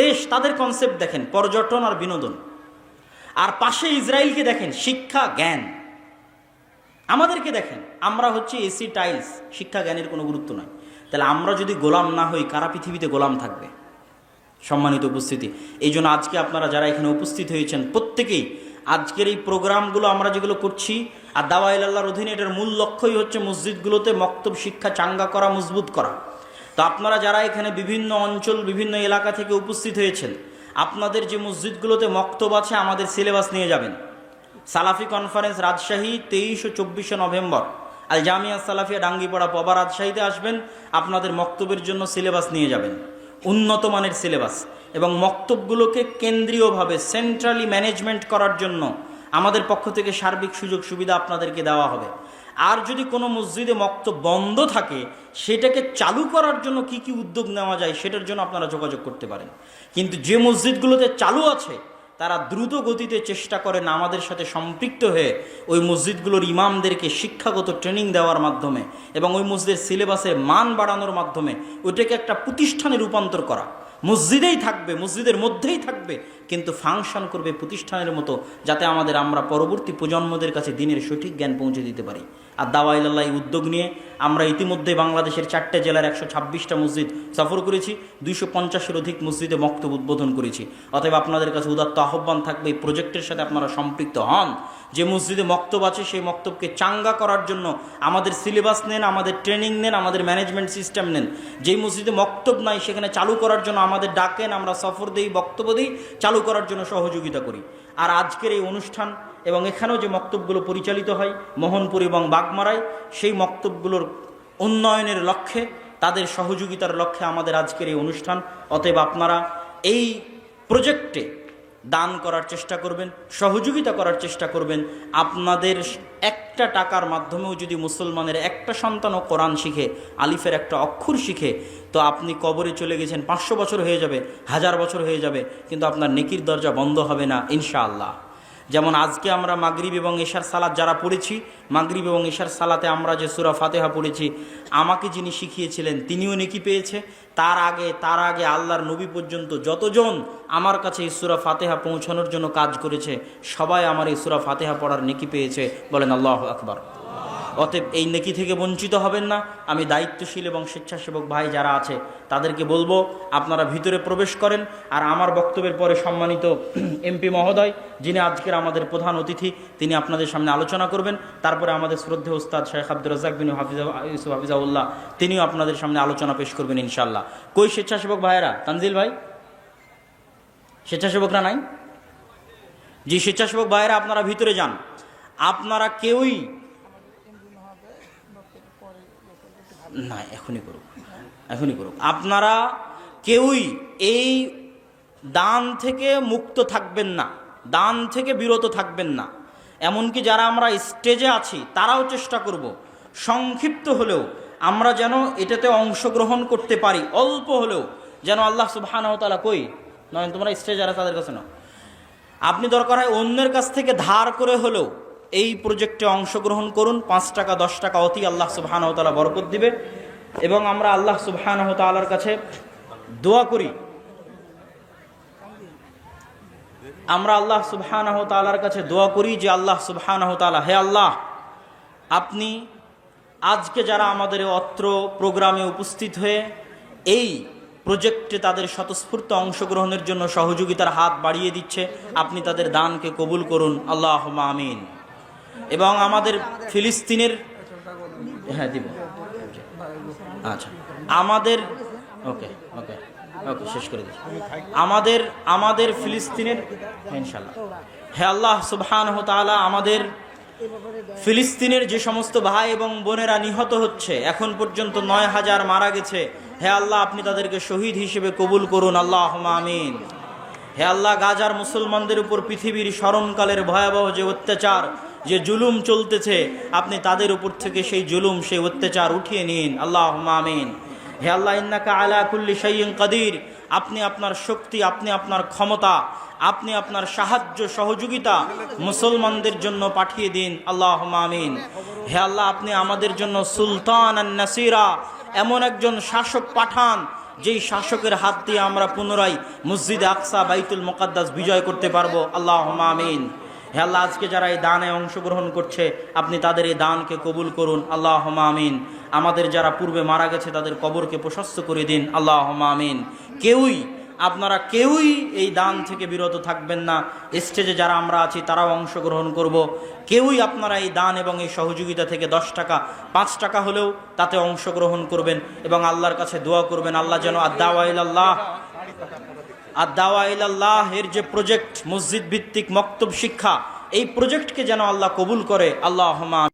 দেশ তাদের কনসেপ্ট দেখেন, পর্যটন আর বিনোদন। আর পাশে ইসরায়েলকে দেখেন, শিক্ষা জ্ঞান। আমাদেরকে দেখেন, আমরা হচ্ছে এসি টাইলস, শিক্ষা জ্ঞানের কোনো গুরুত্ব নয়। তাহলে আমরা যদি গোলাম না হই, কারা পৃথিবীতে গোলাম থাকবে? সম্মানিত উপস্থিতি, এই জন্য আজকে আপনারা যারা এখানে উপস্থিত হয়েছেন প্রত্যেকেই আজকের এই প্রোগ্রামগুলো আমরা যেগুলো করছি, আর দাওয়া ইলাল্লাহর অধীনে এটার মূল লক্ষ্যই হচ্ছে মসজিদগুলোতে মক্তব শিক্ষা চাঙ্গা করা, মজবুত করা। তো আপনারা যারা এখানে বিভিন্ন অঞ্চল, বিভিন্ন এলাকা থেকে উপস্থিত হয়েছেন, আপনাদের যে মসজিদগুলোতে মক্তব আছে, আমাদের সিলেবাস নিয়ে যাবেন। সালাফি কনফারেন্স রাজশাহী 23 ও 24 নভেম্বর, আল জামিয়া সালাফিয়া ডাঙ্গিপাড়া পবা রাজশাহীতে আসবেন। আপনাদের মক্তবের জন্য সিলেবাস নিয়ে যাবেন, উন্নত মানের সিলেবাস। এবং মক্তবগুলোকে কেন্দ্রীয়ভাবে সেন্ট্রালি ম্যানেজমেন্ট করার জন্য আমাদের পক্ষ থেকে সার্বিক সুযোগ সুবিধা আপনাদেরকে দেওয়া হবে। আর যদি কোনো মসজিদে মক্তব বন্ধ থাকে, সেটাকে চালু করার জন্য কি কি উদ্যোগ নেওয়া যায় সেটার জন্য আপনারা যোগাযোগ করতে পারেন। কিন্তু যে মসজিদগুলোতে চালু আছে, তারা দ্রুত গতিতে চেষ্টা করেন আমাদের সাথে সম্পৃক্ত হয়ে ওই মসজিদগুলোর ইমামদেরকে শিক্ষাগত ট্রেনিং দেওয়ার মাধ্যমে এবং ওই মসজিদের সিলেবাসের মান বাড়ানোর মাধ্যমে ওইটাকে একটা প্রতিষ্ঠানে রূপান্তর করা। মসজিদেই থাকবে, মসজিদের মধ্যেই থাকবে, কিন্তু ফাংশন করবে প্রতিষ্ঠানের মতো, যাতে আমরা পরবর্তী প্রজন্মদের কাছে দিনের সঠিক জ্ঞান পৌঁছে দিতে পারি। আর দাওয়া ইলাল্লাহ এই উদ্যোগ নিয়ে আমরা ইতিমধ্যে বাংলাদেশের 4টে জেলার 126টা মসজিদ সফর করেছি, 250-এর অধিক মসজিদে মক্তব উদ্বোধন করেছি। অতএব আপনাদের কাছে উদাত্ত আহ্বান থাকবে, এই প্রজেক্টের সাথে আপনারা সম্পৃক্ত হন। যে মসজিদে মক্তব আছে, সেই মক্তবকে চাঙ্গা করার জন্য আমাদের সিলেবাস নেন, আমাদের ট্রেনিং নেন, আমাদের ম্যানেজমেন্ট সিস্টেম নেন। যেই মসজিদে মক্তব নাই, সেখানে চালু করার জন্য আমাদের ডাকেন, আমরা সফর দিই, বক্তব্য দিই, চালু করার জন্য সহযোগিতা করি। আর আজকের এই অনুষ্ঠান এবং এখানেও যে মক্তবগুলো পরিচালিত হয় মোহনপুর এবং বাগমারায়, সেই মক্তবগুলোর উন্নয়নের লক্ষ্যে, তাদের সহযোগিতার লক্ষ্যে আমাদের আজকের এই অনুষ্ঠান। অতএব আপনারা এই প্রজেক্টে দান করার চেষ্টা করবেন, সহযোগিতা করার চেষ্টা করবেন। আপনাদের একটা টাকার মাধ্যমেও যদি মুসলমানের একটা সন্তানও কোরআন শিখে, আলিফের একটা অক্ষর শিখে, তো আপনি কবরে চলে গেছেন, 500 বছর হয়ে যাবে, 1000 বছর হয়ে যাবে, কিন্তু আপনার নেকির দরজা বন্ধ হবে না ইনশাআল্লাহ। যেমন আজকে আমরা মাগরিব এবং এশার সালাত যারা পড়েছি, মাগরিব এবং এশার সালাতে আমরা যে সূরা ফাতিহা পড়েছি, আমাকে যিনি শিখিয়েছিলেন তিনিও নেকি পেয়েছে। তার আগে আল্লাহর নবী পর্যন্ত যতজন আমার কাছে এই সূরা ফাতিহা পৌঁছানোর জন্য কাজ করেছে, সবাই আমার এই সূরা ফাতিহা পড়ার নেকি পেয়েছে। বলেন আল্লাহু আকবার। অতএব এই নেকি থেকে বঞ্চিত হবেন না। আমি দায়িত্বশীল এবং স্বেচ্ছাসেবক ভাই যারা আছে তাদেরকে বলবো, আপনারা ভিতরে প্রবেশ করেন। আর আমার বক্তব্যের পরে সম্মানিত এমপি মহোদয়, যিনি আজকের আমাদের প্রধান অতিথি, তিনি আপনাদের সামনে আলোচনা করবেন। তারপরে আমাদের শ্রদ্ধেয় উস্তাদ শেখ আব্দুর রাজ্জাক বিন ইউসুফ হাফিজাউল্লাহ, তিনিও আপনাদের সামনে আলোচনা পেশ করবেন ইনশাআল্লাহ। কই স্বেচ্ছাসেবক ভাইয়েরা? তানজিল ভাই, স্বেচ্ছাসেবকরা নাই? জি, স্বেচ্ছাসেবক ভাইয়েরা আপনারা ভিতরে যান। আপনারা কেউই না, এখনই করুক। আপনারা কেউই এই দান থেকে মুক্ত থাকবেন না, দান থেকে বিরত থাকবেন না। এমনকি যারা আমরা স্টেজে আছি তারাও চেষ্টা করব সংক্ষিপ্ত হলেও আমরা যেন এটাতে অংশগ্রহণ করতে পারি, অল্প হলেও যেন আল্লাহ সুবহানাহু ওয়া তাআলা। কই নয়ন, তোমরা স্টেজে যারা তাদের কাছে না, আপনি দরকার হয় অন্যের কাছ থেকে ধার করে হলেও এই প্রজেক্টে অংশগ্রহণ করুন। 5 টাকা 10 টাকা অতি আল্লাহ সুবহানাহু ওয়া তাআলা বরকত দিবে। এবং আমরা আল্লাহ সুবহানাহু ওয়া তাআলার কাছে দোয়া করি, আমরা আল্লাহ সুবহানাহু ওয়া তাআলার কাছে দোয়া করি যে আল্লাহ সুবহানাহু ওয়া তাআলা, হে আল্লাহ, আপনি আজকে যারা আমাদের অত্র প্রোগ্রামে উপস্থিত হয়ে এই প্রজেক্টে তাদের স্বতঃস্ফূর্ত অংশগ্রহণের জন্য সহযোগিতার হাত বাড়িয়ে দিচ্ছে, আপনি তাদের দানকে কবুল করুন, আল্লাহুম্মা আমিন। এবং আমাদের ফিলিস্তিনের, হ্যাঁ দিব, আচ্ছা, আমাদের ওকে ওকে ওকে শেষ করে দিচ্ছি। আমাদের ফিলিস্তিনের, ইনশাআল্লাহ, হে আল্লাহ সুবহানাহু ওয়া তাআলা, আমাদের ফিলিস্তিনের যে সমস্ত ভাই এবং বোনেরা নিহত হচ্ছে, এখন পর্যন্ত 9,000 মারা গেছে, হে আল্লাহ, আপনি তাদেরকে শহীদ হিসেবে কবুল করুন, আল্লাহুম্মা আমিন। হে আল্লাহ, গাজার মুসলমানদের উপর পৃথিবীর স্মরণকালের ভয়াবহ যে অত্যাচার, যে জুলুম চলতেছে, আপনি তাদের উপর থেকে সেই জুলুম, সেই অত্যাচার উঠিয়ে নিন, আল্লাহুম্মা আমিন। হে আল্লাহ, ইন্নাকা আলা কুল্লি শাইইন কাদির, আপনি আপনার শক্তি, আপনি আপনার ক্ষমতা, আপনি আপনার সাহায্য সহযোগিতা মুসলমানদের জন্য পাঠিয়ে দিন, আল্লাহুম্মা আমিন। হে আল্লাহ, আপনি আমাদের জন্য সুলতান আন নাসিরা, এমন একজন শাসক পাঠান যেই শাসকের হাত দিয়ে আমরা পুনরায় মসজিদে আকসা, বাইতুল মুকাদ্দাস বিজয় করতে পারবো, আল্লাহুম্মা আমিন। হে আল্লাহ, আজকে যারা এই দানে অংশগ্রহণ করছে, আপনি তাদের এই দানকে কবুল করুন, আল্লাহুম্মা আমিন। আমাদের যারা পূর্বে মারা গেছে তাদের কবরকে প্রশস্ত করে দিন, আল্লাহুম্মা আমিন। আপনারা কেউই এই দান থেকে বিরত থাকবেন না। স্টেজে যারা আমরা আছি তারাও অংশগ্রহণ করব। কেউই আপনারা এই দান এবং এই সহযোগিতা থেকে 10 টাকা 5 টাকা হলেও তাতে অংশগ্রহণ করবেন এবং আল্লাহর কাছে দোয়া করবেন, আল্লাহ যেন আদ-দাওয়া ইলাল্লাহ এর যে প্রজেক্ট, মসজিদ ভিত্তিক মক্তব শিক্ষা, এই প্রজেক্টকে যেন আল্লাহ কবুল করে, আল্লাহুম্মা।